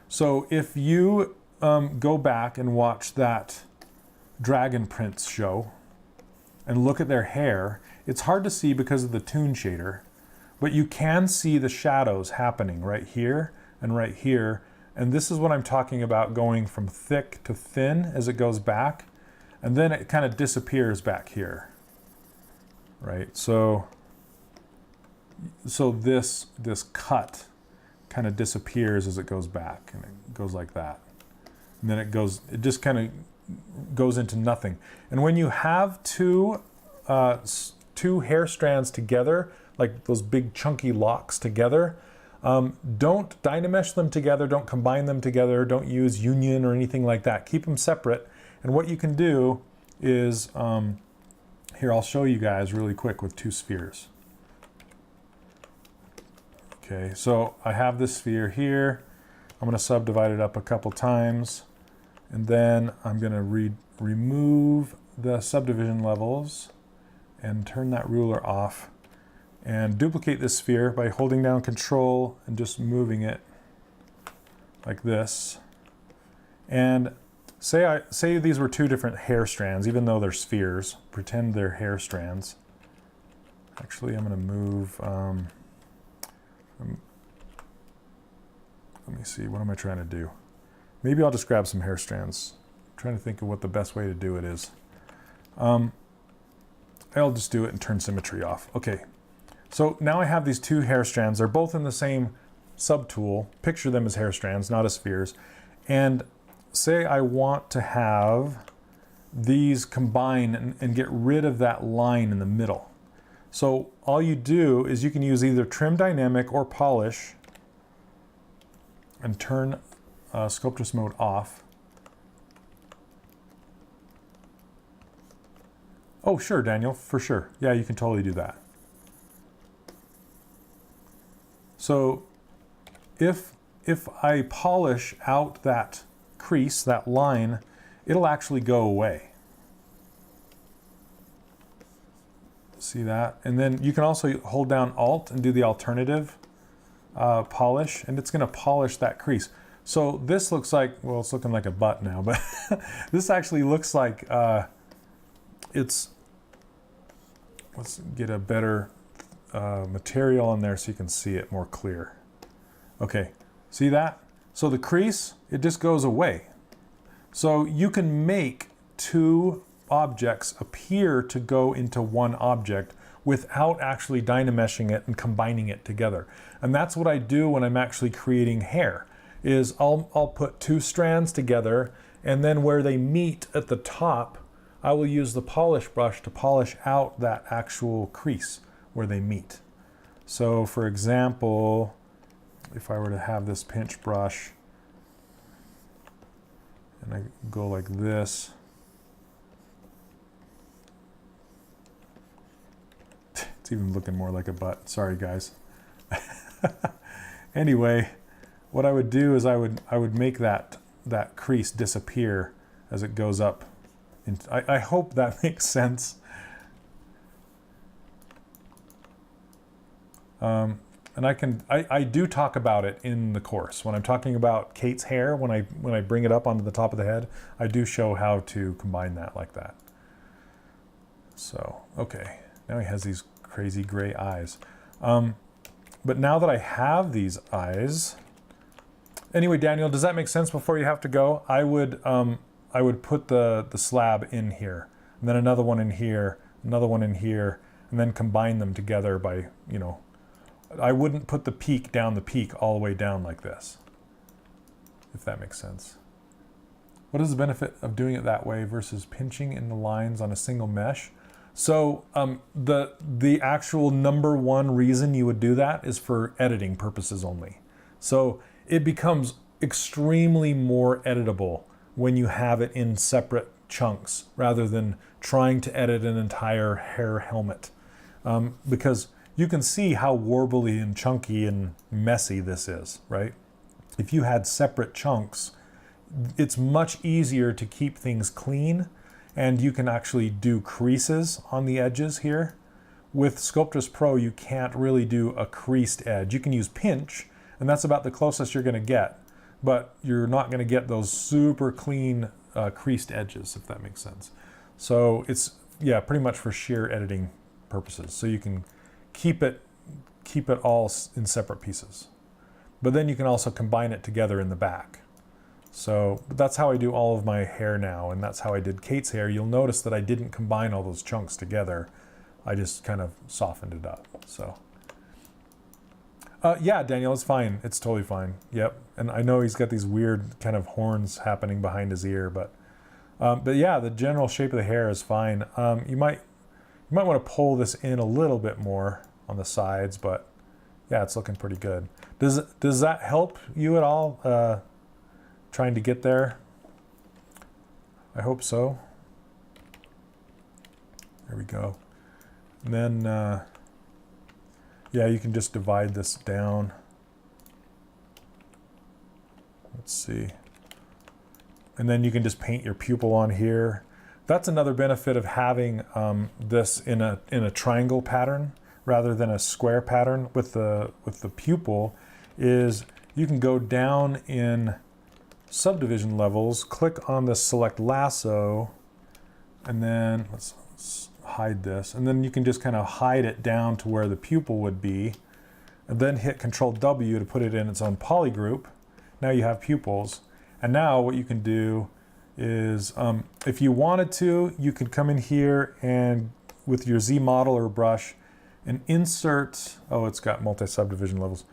So if you go back and watch that Dragon Prince show and look at their hair, it's hard to see because of the toon shader, but you can see the shadows happening right here and right here. And this is what I'm talking about, going from thick to thin as it goes back, and then it kind of disappears back here, right? So this cut kind of disappears as it goes back, and it goes like that. And then it just kind of goes into nothing. And when you have two hair strands together, like those big chunky locks together, don't Dynamesh them together, don't combine them together, don't use union or anything like that. Keep them separate. And what you can do is, here, I'll show you guys really quick with two spheres. Okay, so I have this sphere here. I'm going to subdivide it up a couple times, and then I'm going to remove the subdivision levels and turn that ruler off, and duplicate this sphere by holding down Control and just moving it like this. And say these were two different hair strands, even though they're spheres. Pretend they're hair strands. Actually, I'm going to move. Let me see, what am I trying to do? Maybe I'll just grab some hair strands. I'm trying to think of what the best way to do it is. I'll just do it and turn symmetry off. Okay, so now I have these two hair strands. They're both in the same subtool. Picture them as hair strands, not as spheres. And say I want to have these combine and get rid of that line in the middle. So all you do is you can use either Trim Dynamic or Polish and turn Sculptress mode off. Oh, sure, Daniel, for sure. Yeah, you can totally do that. So if I polish out that crease, that line, it'll actually go away. See that? And then you can also hold down Alt and do the alternative polish, and it's going to polish that crease. So this looks like, well, it's looking like a butt now, but this actually looks like let's get a better material in there so you can see it more clear. Okay, see that? So the crease, it just goes away. So you can make two objects appear to go into one object without actually dynameshing it and combining it together. And that's what I do when I'm actually creating hair, is I'll put two strands together, and then where they meet at the top, I will use the polish brush to polish out that actual crease where they meet. So for example, if I were to have this pinch brush and I go like this, it's even looking more like a butt. Sorry guys. Anyway, what I would do is I would make that crease disappear as it goes up. And I hope that makes sense. And I do talk about it in the course. When I'm talking about Kate's hair, when I bring it up onto the top of the head, I do show how to combine that like that. So, okay, now he has these crazy gray eyes. But now that I have these eyes, anyway, Daniel, does that make sense before you have to go? I would put the slab in here, and then another one in here, another one in here, and then combine them together by, you know, I wouldn't put the peak down the peak all the way down like this, if that makes sense. What is the benefit of doing it that way versus pinching in the lines on a single mesh? So the actual number one reason you would do that is for editing purposes only. So it becomes extremely more editable when you have it in separate chunks rather than trying to edit an entire hair helmet. Because you can see how warbly and chunky and messy this is, right? If you had separate chunks, it's much easier to keep things clean, and you can actually do creases on the edges here. With Sculptress Pro, you can't really do a creased edge. You can use pinch, and that's about the closest you're gonna get, but you're not gonna get those super clean creased edges, if that makes sense. So it's, yeah, pretty much for sheer editing purposes. So you can keep it all in separate pieces. But then you can also combine it together in the back. So that's how I do all of my hair now, and that's how I did Kate's hair. You'll notice that I didn't combine all those chunks together. I just kind of softened it up. So yeah, Daniel, it's fine. It's totally fine. Yep. And I know he's got these weird kind of horns happening behind his ear, but yeah, the general shape of the hair is fine. You might want to pull this in a little bit more on the sides, but yeah, it's looking pretty good. Does that help you at all? Trying to get there? I hope so. There we go. And then, yeah, you can just divide this down. Let's see. And then you can just paint your pupil on here. That's another benefit of having this in a triangle pattern rather than a square pattern with the pupil, is you can go down in subdivision levels, click on the select lasso, and then let's hide this, and then you can just kind of hide it down to where the pupil would be, and then hit Control W to put it in its own polygroup. Now you have pupils, and now what you can do is, if you wanted to, you could come in here and with your Z modeler brush and insert, oh, it's got multi-subdivision levels.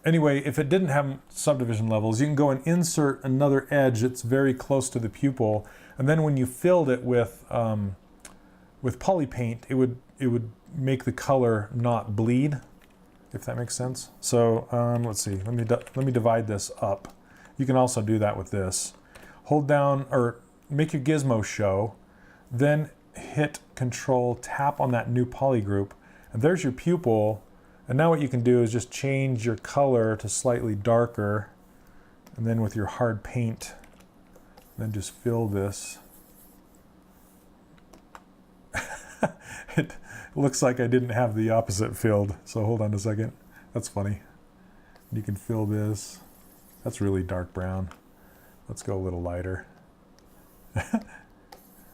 Anyway, if it didn't have subdivision levels, you can go and insert another edge that's very close to the pupil, and then when you filled it with poly paint, it would make the color not bleed, if that makes sense. So let's see. Let me divide this up. You can also do that with this. Hold down or make your gizmo show, then hit Control, tap on that new poly group, and there's your pupil. And now what you can do is just change your color to slightly darker, and then with your hard paint, then just fill this. It looks like I didn't have the opposite filled, so hold on a second. That's funny. You can fill this. That's really dark brown. Let's go a little lighter.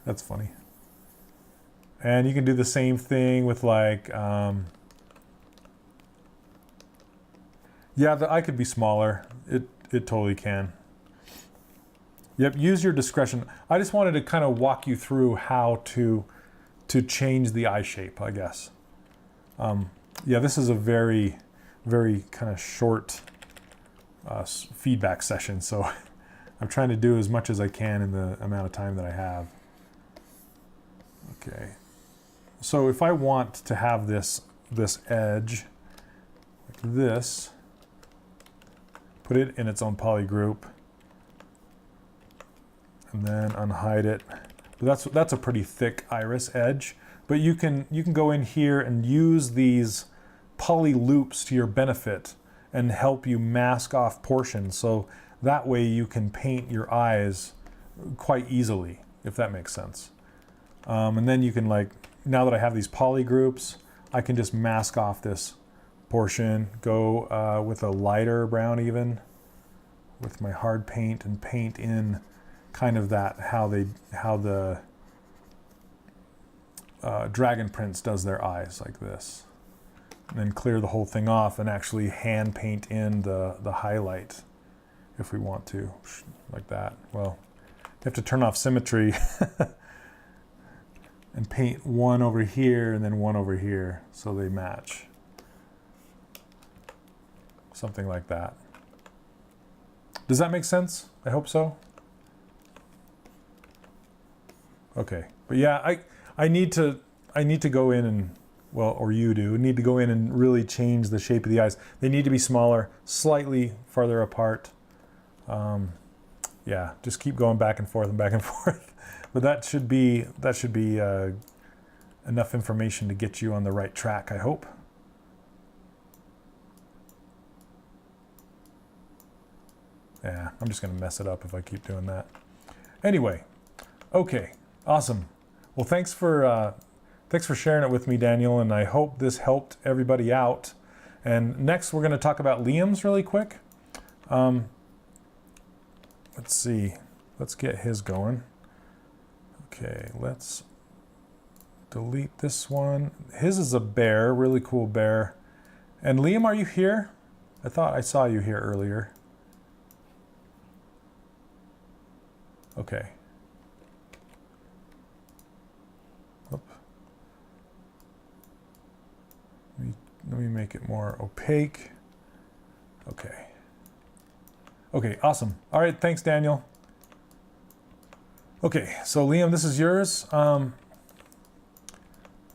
That's funny. And you can do the same thing with like, yeah, the eye could be smaller. It totally can. Yep, use your discretion. I just wanted to kind of walk you through how to change the eye shape, I guess. Yeah, this is a very, very kind of short feedback session, so I'm trying to do as much as I can in the amount of time that I have. Okay. So if I want to have this edge like this, put it in its own poly group, and then unhide it. But that's a pretty thick iris edge. But you can go in here and use these poly loops to your benefit and help you mask off portions. So that way you can paint your eyes quite easily, if that makes sense. And then you can, like, now that I have these poly groups, I can just mask off this portion, go with a lighter brown even, with my hard paint, and paint in kind of that, how the Dragon Prince does their eyes, like this. And then clear the whole thing off and actually hand paint in the highlight if we want to, like that. Well, you have to turn off symmetry and paint one over here and then one over here so they match. Something like that. Does that make sense? I hope so. Okay, but yeah, I need to go in and, well, or you do, need to go in and really change the shape of the eyes. They need to be smaller, slightly farther apart. Yeah, just keep going back and forth and back and forth. But that should be enough information to get you on the right track, I hope. Yeah, I'm just gonna mess it up if I keep doing that. Anyway, okay, awesome. Well, thanks for sharing it with me, Daniel, and I hope this helped everybody out. And next, we're gonna talk about Liam's really quick. Let's see, let's get his going. Okay, let's delete this one. His is a bear, really cool bear. And Liam, are you here? I thought I saw you here earlier. Okay. Oop. Let me make it more opaque. Okay. Okay, awesome. All right, thanks, Daniel. Okay, so Liam, this is yours.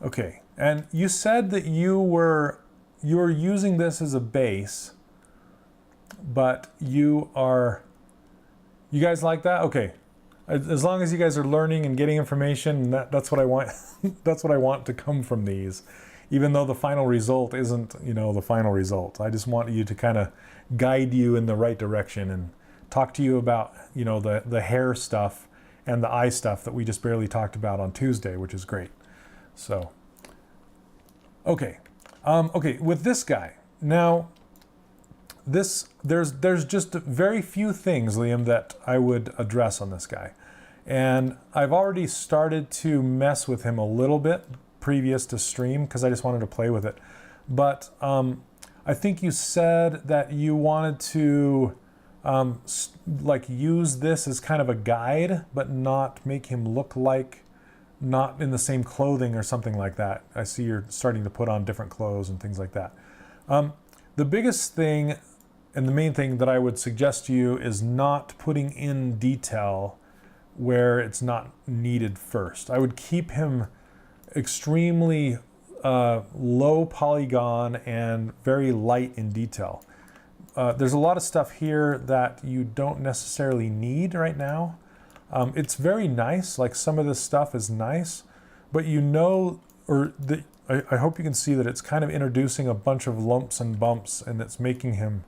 Okay, and you said that you were using this as a base, but you guys like that? Okay, as long as you guys are learning and getting information, that's what I want. That's what I want to come from these, even though the final result isn't, the final result. I just want you to kind of guide you in the right direction and talk to you about, the hair stuff and the eye stuff that we just barely talked about on Tuesday, which is great. So, okay, with this guy now, there's just very few things, Liam, that I would address on this guy, and I've already started to mess with him a little bit previous to stream because I just wanted to play with it, but I think you said that you wanted to use this as kind of a guide, but not make him look like not in the same clothing or something like that. I see you're starting to put on different clothes and things like that. The biggest thing and the main thing that I would suggest to you is not putting in detail where it's not needed first. I would keep him extremely low polygon and very light in detail. There's a lot of stuff here that you don't necessarily need right now. It's very nice, like some of this stuff is nice, but I hope you can see that it's kind of introducing a bunch of lumps and bumps, and it's making him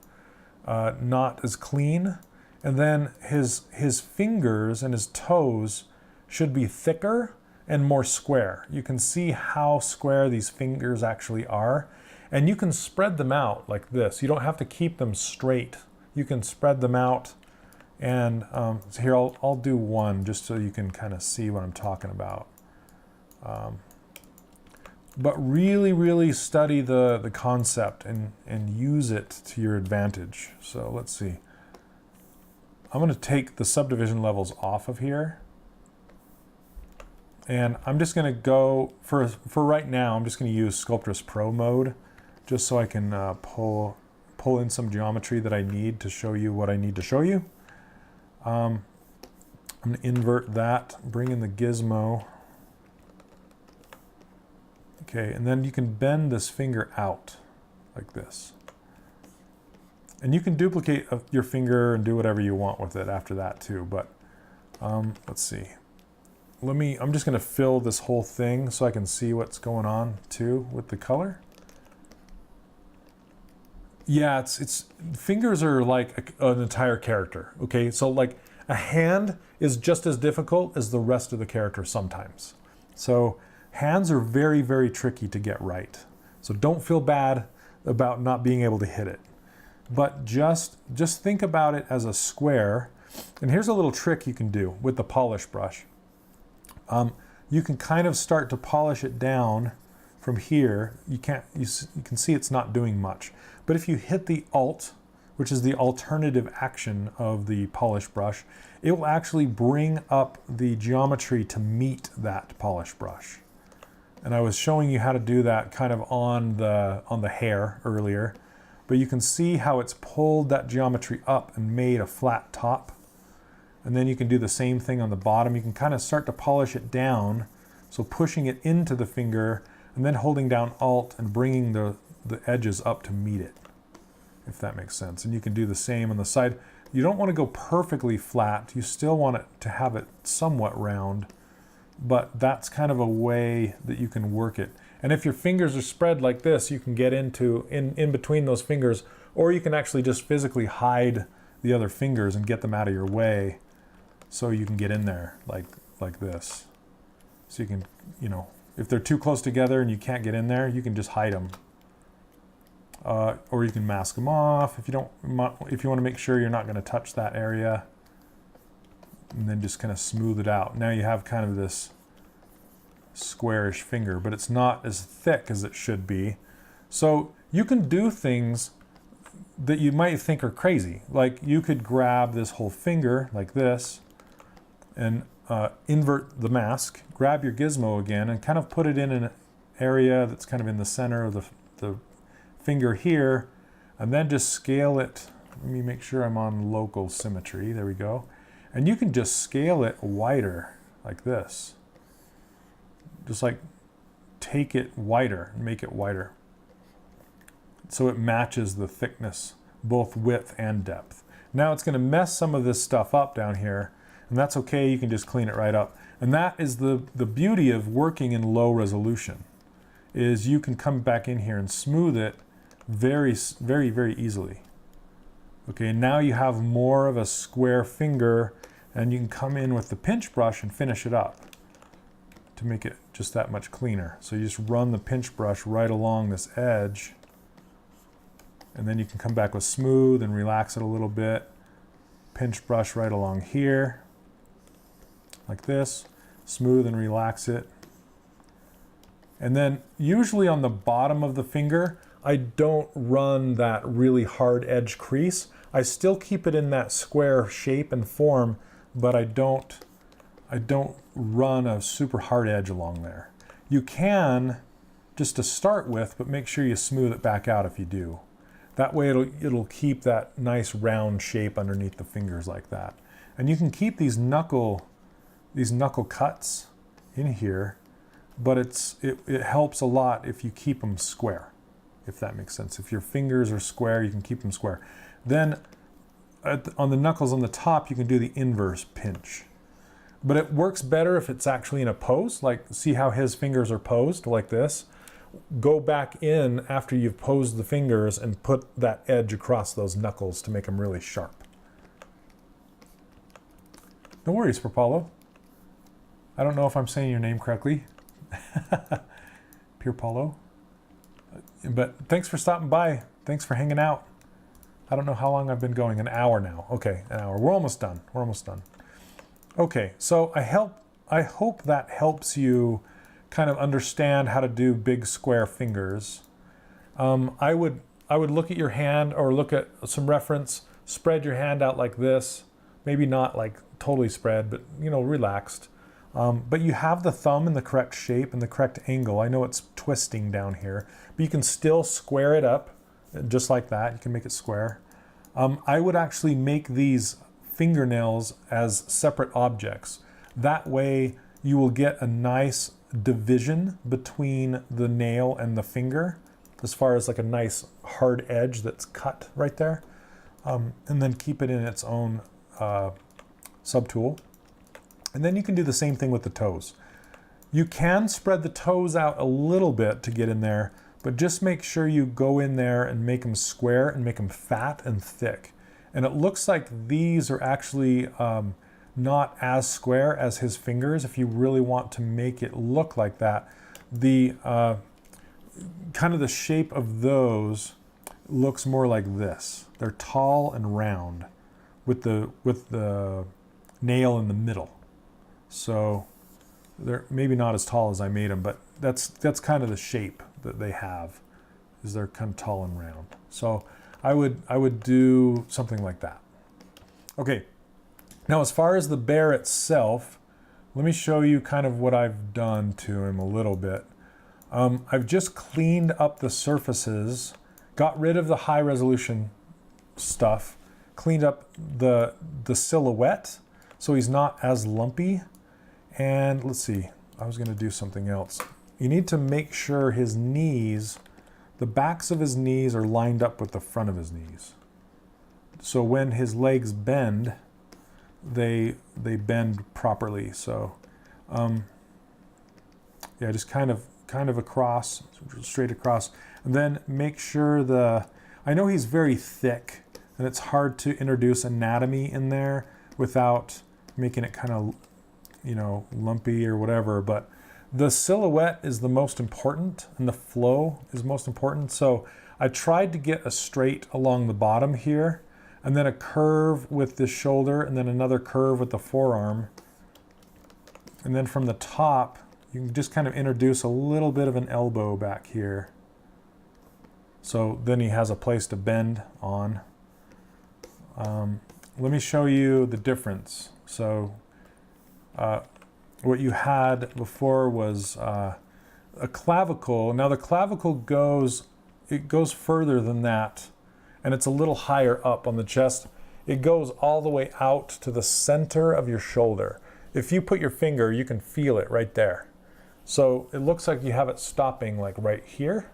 not as clean. And then his fingers and his toes should be thicker and more square. You can see how square these fingers actually are, and you can spread them out like this. You don't have to keep them straight. You can spread them out. And so here, I'll do one just so you can kind of see what I'm talking about. But really, really study the concept and use it to your advantage. So let's see. I'm going to take the subdivision levels off of here. And I'm just going to go, for right now, I'm just going to use Sculptress Pro mode, just so I can pull in some geometry that I need to show you what I need to show you. I'm going to invert that, bring in the gizmo. Okay, and then you can bend this finger out like this. And you can duplicate your finger and do whatever you want with it after that too, but let's see. I'm just gonna fill this whole thing so I can see what's going on too with the color. Yeah, fingers are like an entire character, okay? So like a hand is just as difficult as the rest of the character sometimes. So hands are very, very tricky to get right. So don't feel bad about not being able to hit it. But just think about it as a square. And here's a little trick you can do with the polish brush. You can kind of start to polish it down from here. You can see it's not doing much. But if you hit the Alt, which is the alternative action of the polish brush, it will actually bring up the geometry to meet that polish brush. And I was showing you how to do that kind of on the hair earlier, but you can see how it's pulled that geometry up and made a flat top. And then you can do the same thing on the bottom. You can kind of start to polish it down, so pushing it into the finger and then holding down Alt and bringing the edges up to meet it, if that makes sense. And you can do the same on the side. You don't want to go perfectly flat. You still want it to have it somewhat round, but that's kind of a way that you can work it. And if your fingers are spread like this, you can get in between those fingers, or you can actually just physically hide the other fingers and get them out of your way so you can get in there like this. So you can, if they're too close together and you can't get in there, you can just hide them. Or you can mask them off if you want to make sure you're not going to touch that area, and then just kind of smooth it out. Now you have kind of this squarish finger, but it's not as thick as it should be. So you can do things that you might think are crazy. Like you could grab this whole finger like this and invert the mask, grab your gizmo again and kind of put it in an area that's kind of in the center of the finger here, and then just scale it. Let me make sure I'm on local symmetry. There we go. And you can just scale it wider like this. Just like take it wider and make it wider, so it matches the thickness, both width and depth. Now it's going to mess some of this stuff up down here, and that's okay. You can just clean it right up. And that is the beauty of working in low resolution, is you can come back in here and smooth it very, very, very easily. Okay, now you have more of a square finger, and you can come in with the pinch brush and finish it up to make it just that much cleaner. So you just run the pinch brush right along this edge, and then you can come back with smooth and relax it a little bit. Pinch brush right along here, like this, smooth and relax it. And then usually on the bottom of the finger, I don't run that really hard edge crease. I still keep it in that square shape and form, but I don't run a super hard edge along there. You can, just to start with, but make sure you smooth it back out if you do. That way it'll keep that nice round shape underneath the fingers like that. And you can keep these knuckle cuts in here, but it helps a lot if you keep them square, if that makes sense. If your fingers are square, you can keep them square. Then on the knuckles on the top, you can do the inverse pinch. But it works better if it's actually in a pose, like see how his fingers are posed like this. Go back in after you've posed the fingers and put that edge across those knuckles to make them really sharp. No worries, Paulo. I don't know if I'm saying your name correctly. Pier Paulo. But thanks for stopping by. Thanks for hanging out. I don't know how long I've been going. An hour now. Okay, an hour. We're almost done. We're almost done. Okay, so I hope that helps you kind of understand how to do big square fingers. I would look at your hand or look at some reference, spread your hand out like this, maybe not like totally spread, but relaxed. But you have the thumb in the correct shape and the correct angle. I know it's twisting down here, but you can still square it up just like that. You can make it square. I would actually make these fingernails as separate objects. That way you will get a nice division between the nail and the finger, as far as like a nice hard edge that's cut right there. And then keep it in its own subtool. And then you can do the same thing with the toes. You can spread the toes out a little bit to get in there, but just make sure you go in there and make them square and make them fat and thick. And it looks like these are actually not as square as his fingers. If you really want to make it look like that, the kind of the shape of those looks more like this. They're tall and round with the nail in the middle. So they're maybe not as tall as I made them, but that's kind of the shape that they have, is they're kind of tall and round. So I would do something like that. Okay, now as far as the bear itself, let me show you kind of what I've done to him a little bit. I've just cleaned up the surfaces, got rid of the high resolution stuff, cleaned up the silhouette so he's not as lumpy. And let's see, I was gonna do something else. You need to make sure his knees, the backs of his knees are lined up with the front of his knees. So when his legs bend, they bend properly. So yeah, just kind of across, straight across. And then make sure I know he's very thick and it's hard to introduce anatomy in there without making it kind of, you know, lumpy or whatever, but the silhouette is the most important and the flow is most important. So I tried to get a straight along the bottom here, and then a curve with the shoulder, and then another curve with the forearm. And then from the top, you can just kind of introduce a little bit of an elbow back here. So then he has a place to bend on. Let me show you the difference. So what you had before was a clavicle. Now the clavicle goes further than that, and it's a little higher up on the chest. It goes all the way out to the center of your shoulder. If you put your finger, you can feel it right there. So it looks like you have it stopping like right here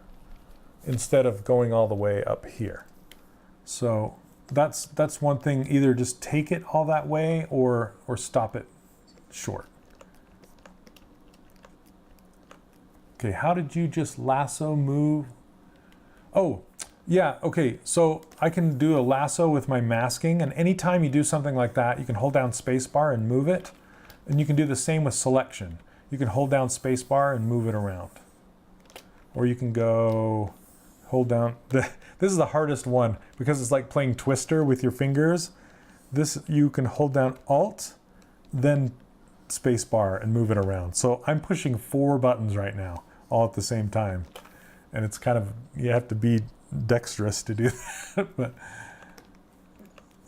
instead of going all the way up here. So that's one thing. Either just take it all that way or stop it short. Okay, how did you just lasso move? Oh, yeah, okay, so I can do a lasso with my masking, and anytime you do something like that, you can hold down spacebar and move it, and you can do the same with selection. You can hold down spacebar and move it around. Or you can go hold down, this is the hardest one, because it's like playing Twister with your fingers. This, you can hold down Alt, then spacebar and move it around. So I'm pushing 4 buttons right now, all at the same time. And it's kind of, you have to be dexterous to do that. But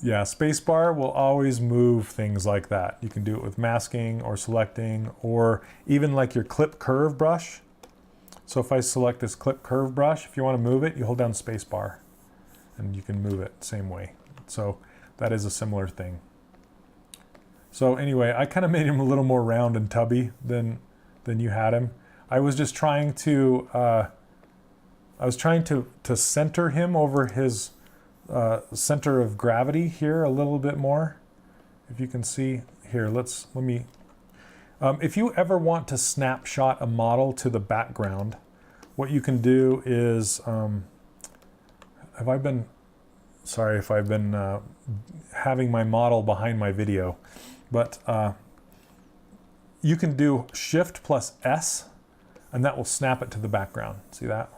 yeah, spacebar will always move things like that. You can do it with masking or selecting, or even like your clip curve brush. So if I select this clip curve brush, if you want to move it, you hold down spacebar and you can move it same way. So that is a similar thing. So anyway, I kind of made him a little more round and tubby than you had him. I was just trying to to center him over his center of gravity here a little bit more. If you can see here, let me. If you ever want to snapshot a model to the background, what you can do is, sorry if I've been having my model behind my video, but you can do Shift plus S, and that will snap it to the background. See that?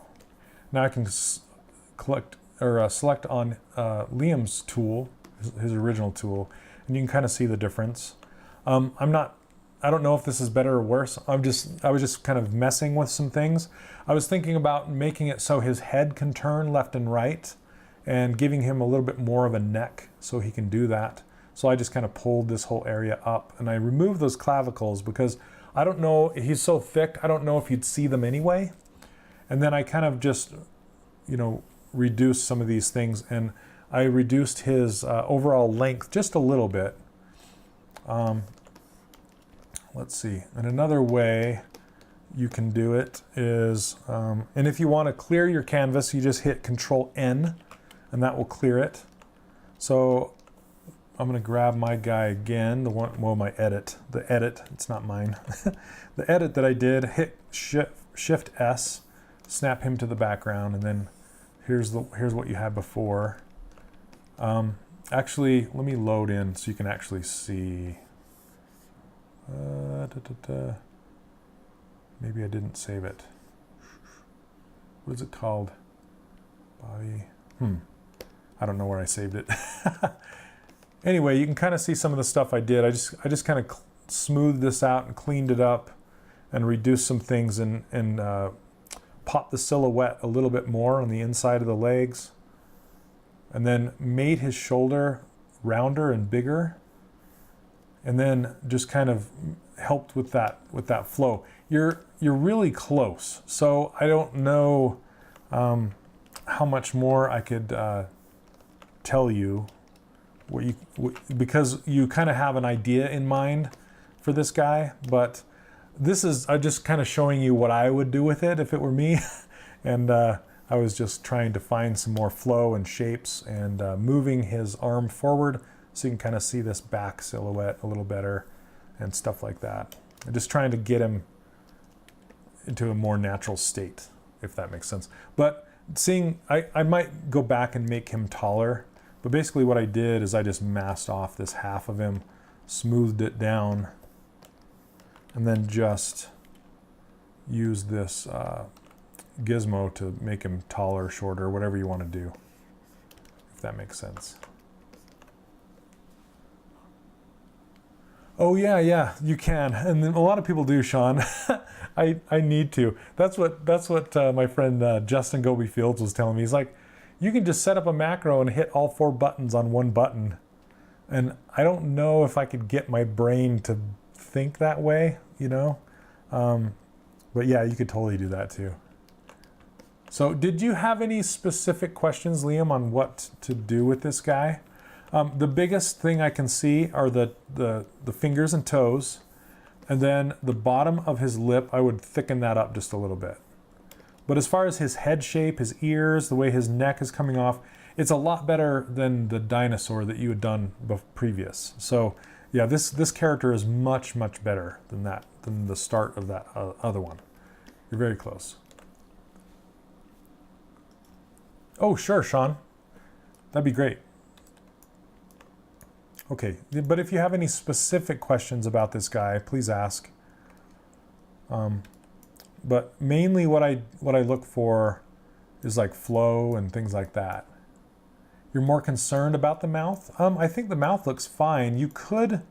Now I can select on Liam's tool, his original tool, and you can kind of see the difference. I don't know if this is better or worse. I was just kind of messing with some things. I was thinking about making it so his head can turn left and right, and giving him a little bit more of a neck so he can do that. So I just kind of pulled this whole area up, and I removed those clavicles because I don't know, he's so thick, I don't know if you'd see them anyway. And then I kind of just, reduced some of these things, and I reduced his overall length just a little bit. let's see. And another way you can do it is, and if you want to clear your canvas, you just hit Control N, and that will clear it. So I'm going to grab my guy again, my edit. The edit, it's not mine. The edit that I did, hit Shift S, snap him to the background, and then here's what you had before. Actually, let me load in so you can actually see. Maybe I didn't save it. What is it called? Body. I don't know where I saved it. Anyway, you can kind of see some of the stuff I did. I just kind of smoothed this out and cleaned it up and reduced some things and popped the silhouette a little bit more on the inside of the legs, and then made his shoulder rounder and bigger, and then just kind of helped with that flow. You're really close, so I don't know how much more I could tell you. Because you kind of have an idea in mind for this guy, but I'm just kind of showing you what I would do with it if it were me. And I was just trying to find some more flow and shapes and moving his arm forward so you can kind of see this back silhouette a little better and stuff like that. I'm just trying to get him into a more natural state, if that makes sense. But I might go back and make him taller. But basically what I did is I just masked off this half of him, smoothed it down, and then just used this gizmo to make him taller, shorter, whatever you want to do, if that makes sense. Oh yeah, you can, and a lot of people do, Sean. I need to. That's what my friend Justin Goby Fields was telling me. He's like, you can just set up a macro and hit all 4 buttons on one button. And I don't know if I could get my brain to think that way, you know? But yeah, you could totally do that too. So did you have any specific questions, Liam, on what to do with this guy? The biggest thing I can see are the fingers and toes. And then the bottom of his lip, I would thicken that up just a little bit. But as far as his head shape, his ears, the way his neck is coming off, it's a lot better than the dinosaur that you had done previous. So yeah, this character is much, much better than the start of that other one. You're very close. Oh, sure, Sean. That'd be great. Okay, but if you have any specific questions about this guy, please ask. But mainly what I look for is like flow and things like that. You're more concerned about the mouth? I think the mouth looks fine. You could,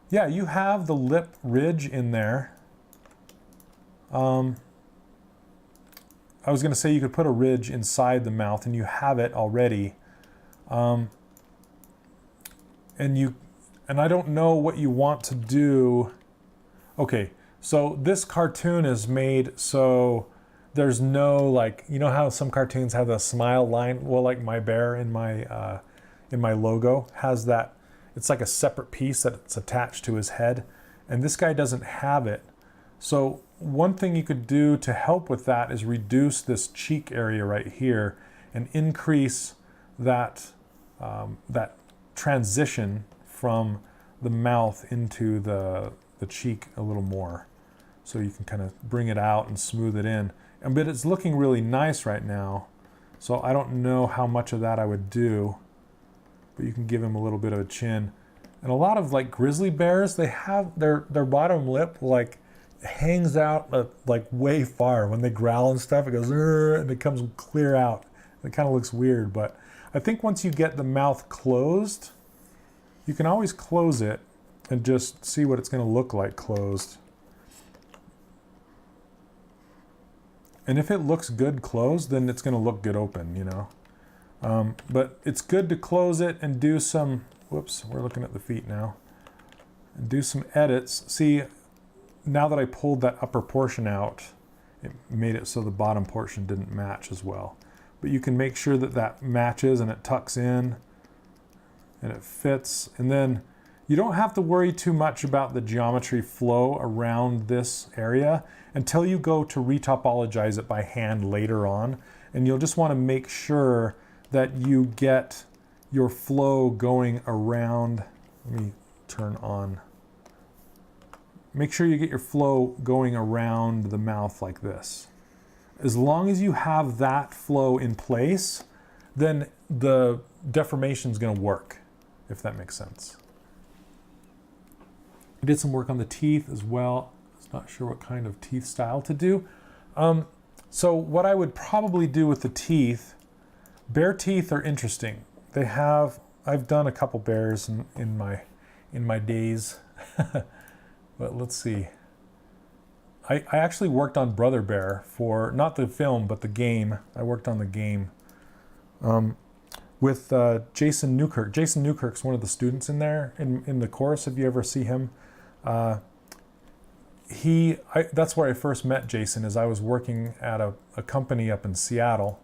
yeah, you have the lip ridge in there. I was going to say you could put a ridge inside the mouth, and you have it already. And I don't know what you want to do. Okay, so this cartoon is made so there's no, like, you know how some cartoons have the smile line? Well, like my bear in my logo has that. It's like a separate piece that's attached to his head, and this guy doesn't have it. So one thing you could do to help with that is reduce this cheek area right here and increase that that transition from the mouth into the cheek a little more. So you can kind of bring it out and smooth it in. But it's looking really nice right now. So I don't know how much of that I would do, but you can give him a little bit of a chin. And a lot of like grizzly bears, they have their bottom lip like hangs out like way far. When they growl and stuff, it goes and it comes clear out. It kind of looks weird, but I think once you get the mouth closed, you can always close it and just see what it's going to look like closed. And if it looks good closed, then it's going to look good open, you know. But it's good to close it and do some, whoops, we're looking at the feet now. And do some edits. See, now that I pulled that upper portion out, it made it so the bottom portion didn't match as well. But you can make sure that that matches and it tucks in and it fits. And then you don't have to worry too much about the geometry flow around this area until you go to retopologize it by hand later on. And you'll just want to make sure that you get your flow going around. Let me turn on. Make sure you get your flow going around the mouth like this. As long as you have that flow in place, then the deformation is going to work, if that makes sense. I did some work on the teeth as well. I was not sure what kind of teeth style to do. So what I would probably do with the teeth, bear teeth are interesting. I've done a couple bears in my days. But let's see. I actually worked on Brother Bear for, not the film, but the game. I worked on the game with Jason Newkirk. Jason Newkirk's one of the students in there, in the course, if you ever see him. That's where I first met Jason, is I was working at a company up in Seattle,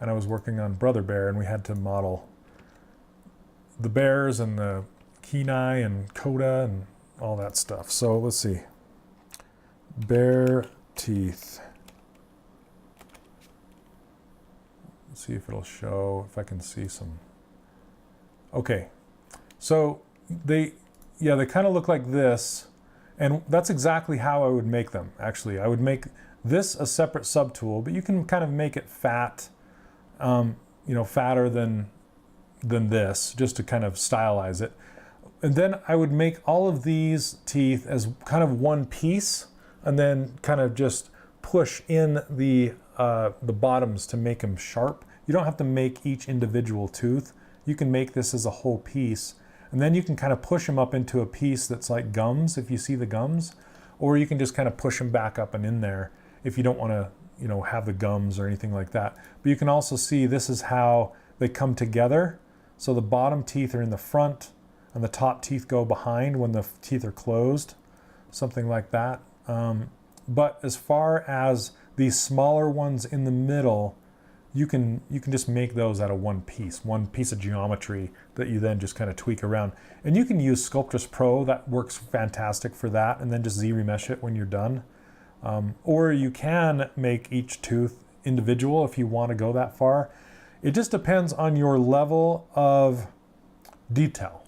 and I was working on Brother Bear, and we had to model the bears and the Kenai and Coda and all that stuff. So let's see. Bear teeth. Let's see if it'll show, if I can see some. Okay. So they kind of look like this, and that's exactly how I would make them. Actually, I would make this a separate subtool, but you can kind of make it fat, fatter than this, just to kind of stylize it. And then I would make all of these teeth as kind of one piece, and then kind of just push in the bottoms to make them sharp. You don't have to make each individual tooth. You can make this as a whole piece, and then you can kind of push them up into a piece that's like gums, if you see the gums, or you can just kind of push them back up and in there if you don't want to, have the gums or anything like that. But you can also see this is how they come together. So the bottom teeth are in the front, and the top teeth go behind when the teeth are closed, something like that. But as far as these smaller ones in the middle, you can just make those out of one piece of geometry that you then just kind of tweak around. And you can use Sculptress Pro, that works fantastic for that, and then just Z-remesh it when you're done. Or you can make each tooth individual if you want to go that far. It just depends on your level of detail.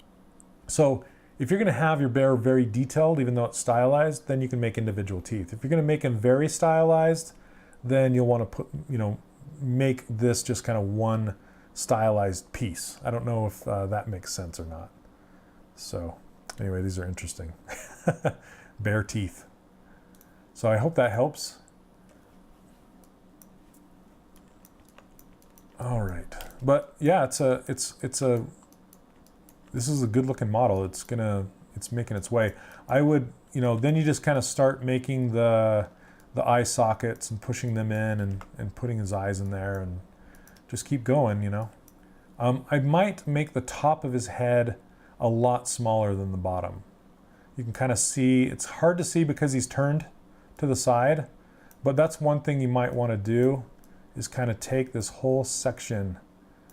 So if you're going to have your bear very detailed, even though it's stylized, then you can make individual teeth. If you're going to make them very stylized, then you'll want to make this just kind of one stylized piece. I don't know if that makes sense or not. So anyway, these are interesting. Bear teeth. So I hope that helps. All right, but yeah, this is a good looking model. It's making its way. I would, then you just kind of start making the eye sockets and pushing them in and putting his eyes in there and just keep going, I might make the top of his head a lot smaller than the bottom. You can kind of see, it's hard to see because he's turned to the side, but that's one thing you might want to do, is kind of take this whole section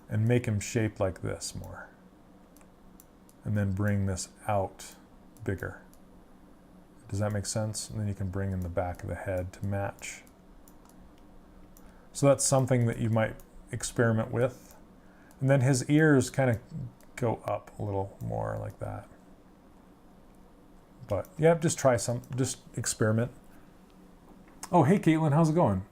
and make him shaped like this more. And then bring this out bigger. Does that make sense? And then you can bring in the back of the head to match. So that's something that you might experiment with. And then his ears kind of go up a little more like that. But yeah, just experiment. Oh, hey Caitlin, how's it going?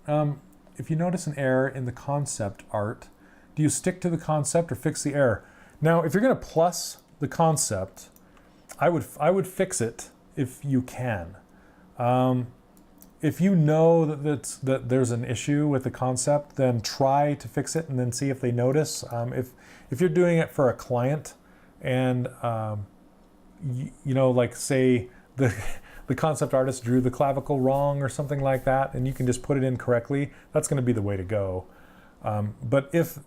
If you notice an error in the concept art, do you stick to the concept or fix the error? Now, if you're gonna plus the concept, I would fix it if you can. If you know that there's an issue with the concept, then try to fix it and then see if they notice. If you're doing it for a client and like say the concept artist drew the clavicle wrong or something like that, and you can just put it in correctly, that's going to be the way to go. But if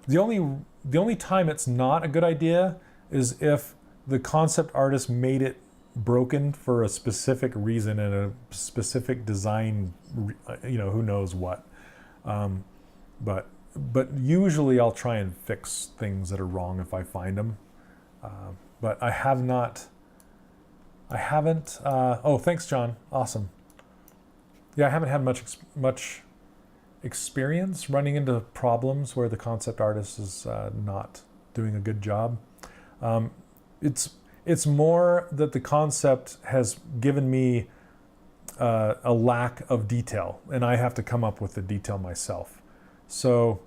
the only time it's not a good idea is if the concept artist made it broken for a specific reason and a specific design, who knows what. But usually I'll try and fix things that are wrong if I find them. but I haven't, oh, thanks, John. Awesome. Yeah, I haven't had much experience running into problems where the concept artist is not doing a good job. It's more that the concept has given me a lack of detail, and I have to come up with the detail myself. So,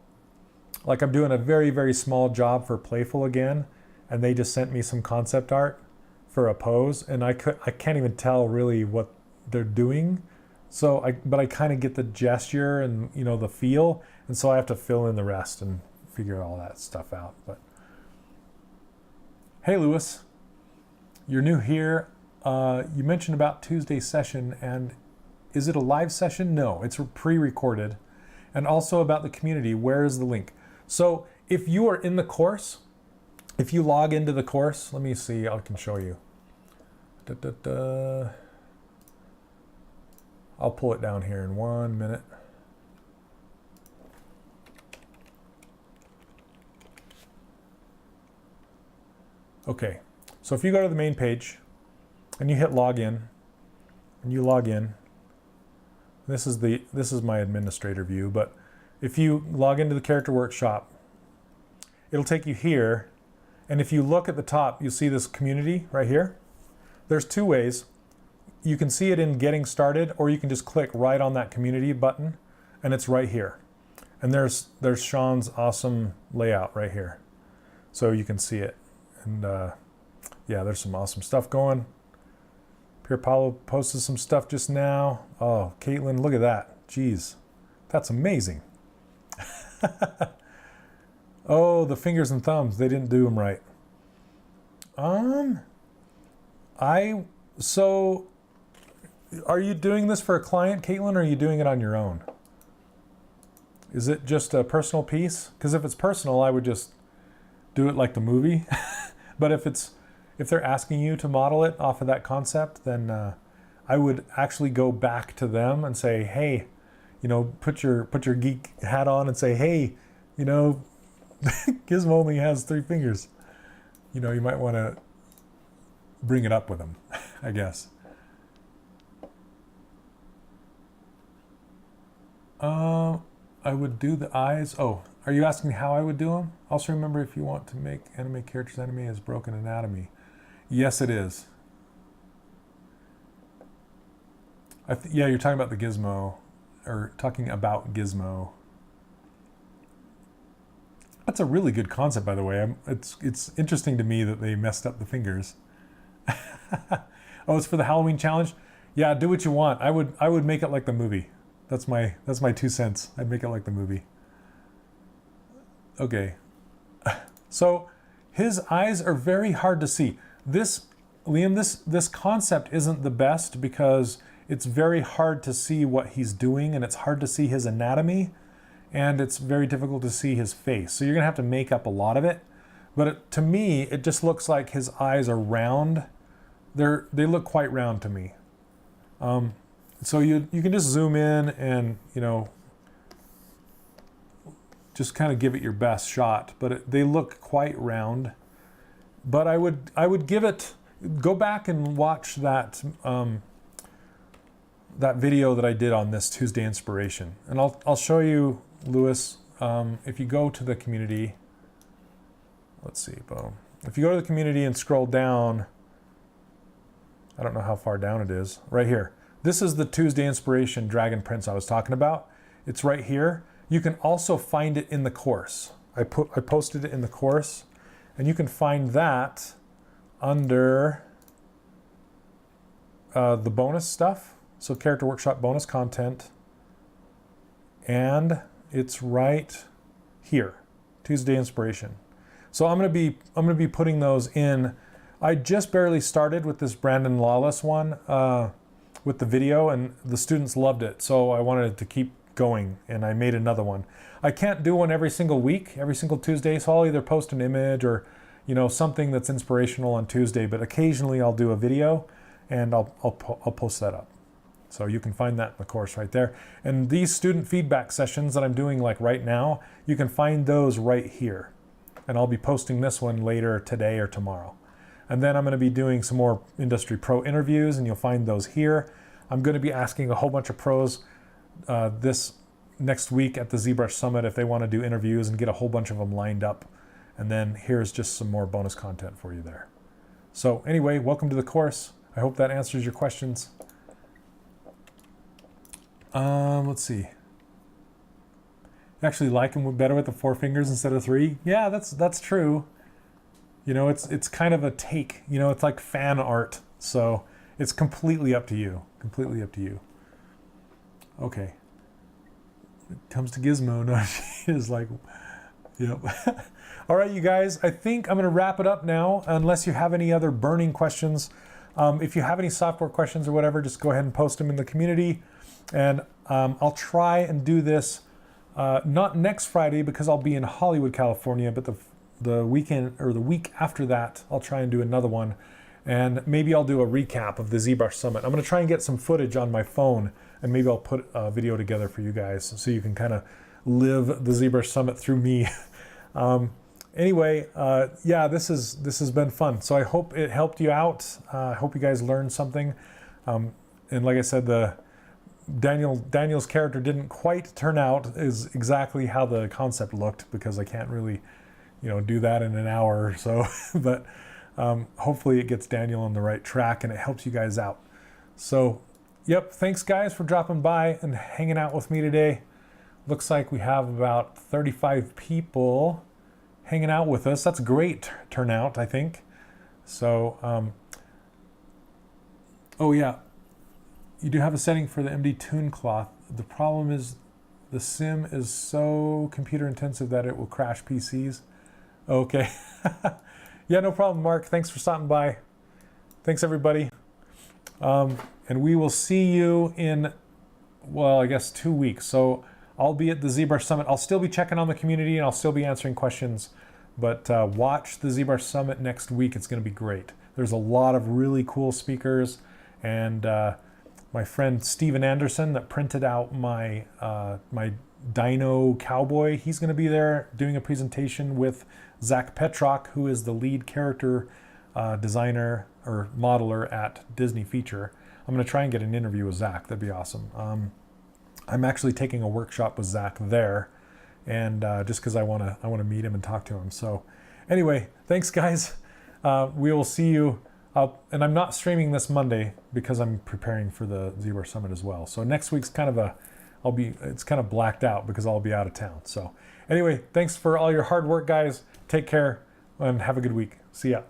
like, I'm doing a very, very small job for Playful again, and they just sent me some concept art for a pose, and I can't even tell really what they're doing. So but I kind of get the gesture and, you know, the feel, and so I have to fill in the rest and figure all that stuff out. But hey, Lewis, you're new here. You mentioned about Tuesday session, and is it a live session? No, it's pre-recorded. And also about the community, where is the link? So if you are in the course, if you log into the course, let me see, I can show you. I'll pull it down here in 1 minute. Okay, so if you go to the main page and you hit login, and you log in, this is my administrator view, but if you log into the character workshop, it'll take you here, and if you look at the top, you'll see this community right here. There's two ways. You can see it in getting started, or you can just click right on that community button, and it's right here. And there's Sean's awesome layout right here, so you can see it. And yeah, there's some awesome stuff going. Pierre Paulo posted some stuff just now. Oh, Caitlin, look at that. Jeez, that's amazing. Oh, the fingers and thumbs, they didn't do them right. So are you doing this for a client, Caitlin, or are you doing it on your own? Is it just a personal piece? Because if it's personal, I would just do it like the movie. But if they're asking you to model it off of that concept, then I would actually go back to them and say, hey, you know, put your geek hat on and say, hey, you know, Gizmo only has 3 fingers. You know, you might want to bring it up with them, I guess. I would do the eyes. Oh, are you asking how I would do them? Also remember, if you want to make anime characters, anime is broken anatomy. Yes, it is. Yeah, you're talking about the Gizmo, or talking about Gizmo. That's a really good concept, by the way. It's interesting to me that they messed up the fingers. Oh, it's for the Halloween challenge? Yeah, do what you want. I would make it like the movie. That's my 2 cents. I'd make it like the movie. Okay. So his eyes are very hard to see. Liam, this concept isn't the best because it's very hard to see what he's doing, and it's hard to see his anatomy, and it's very difficult to see his face. So you're gonna have to make up a lot of it. But to me, it just looks like his eyes are round. They look quite round to me. So you can just zoom in and, you know, just kind of give it your best shot. But they look quite round. But I would give it, go back and watch that that video that I did on this Tuesday inspiration, and I'll show you, Lewis. If you go to the community, let's see, boom. If you go to the community and scroll down, I don't know how far down it is, right here. This is the Tuesday inspiration Dragon Prince I was talking about. It's right here. You can also find it in the course. I posted it in the course, and you can find that under the bonus stuff. So Character Workshop bonus content, and it's right here, Tuesday inspiration. So I'm gonna be putting those in. I just barely started with this Brandon Lawless one with the video, and the students loved it, so I wanted to keep going, and I made another one. I can't do one every single week, every single Tuesday, so I'll either post an image or, you know, something that's inspirational on Tuesday, but occasionally I'll do a video, and I'll post that up. So you can find that in the course right there. And these student feedback sessions that I'm doing like right now, you can find those right here. And I'll be posting this one later today or tomorrow. And then I'm going to be doing some more industry pro interviews, and you'll find those here. I'm going to be asking a whole bunch of pros this next week at the ZBrush Summit if they want to do interviews, and get a whole bunch of them lined up. And then here's just some more bonus content for you there. So anyway, welcome to the course. I hope that answers your questions. Let's see. You actually like them better with the 4 fingers instead of 3? Yeah, that's true. You know, it's kind of a take. You know, it's like fan art. So it's completely up to you. Completely up to you. Okay. It comes to Gizmo. No, she is like, yep. All right, you guys. I think I'm going to wrap it up now, unless you have any other burning questions. If you have any software questions or whatever, just go ahead and post them in the community. And I'll try and do this not next Friday because I'll be in Hollywood, California, but the weekend or the week after that, I'll try and do another one. And maybe I'll do a recap of the ZBrush Summit. I'm going to try and get some footage on my phone, and maybe I'll put a video together for you guys so you can kind of live the ZBrush Summit through me. Anyway, yeah, this has been fun. So I hope it helped you out. I hope you guys learned something. And like I said, Daniel's character didn't quite turn out as exactly how the concept looked, because I can't really, do that in an hour or so. But hopefully it gets Daniel on the right track and it helps you guys out. So, yep, thanks guys for dropping by and hanging out with me today. Looks like we have about 35 people hanging out with us. That's great turnout, I think. So, oh yeah, you do have a setting for the MD Toon cloth. The problem is the sim is so computer intensive that it will crash PCs. Okay. Yeah, no problem, Mark. Thanks for stopping by. Thanks, everybody. And we will see you in, well, I guess 2 weeks. So I'll be at the ZBrush Summit. I'll still be checking on the community and I'll still be answering questions. But watch the ZBrush Summit next week. It's going to be great. There's a lot of really cool speakers. And my friend Steven Anderson that printed out my my Dino Cowboy, he's going to be there doing a presentation with Zach Petrock, who is the lead character designer or modeler at Disney Feature. I'm going to try and get an interview with Zach. That'd be awesome. I'm actually taking a workshop with Zach there, and just because I want to meet him and talk to him. So anyway, thanks guys. We will see you. And I'm not streaming this Monday because I'm preparing for the ZBrush Summit as well. So next week's kind of it's kind of blacked out because I'll be out of town. So anyway, thanks for all your hard work, guys. Take care and have a good week. See ya.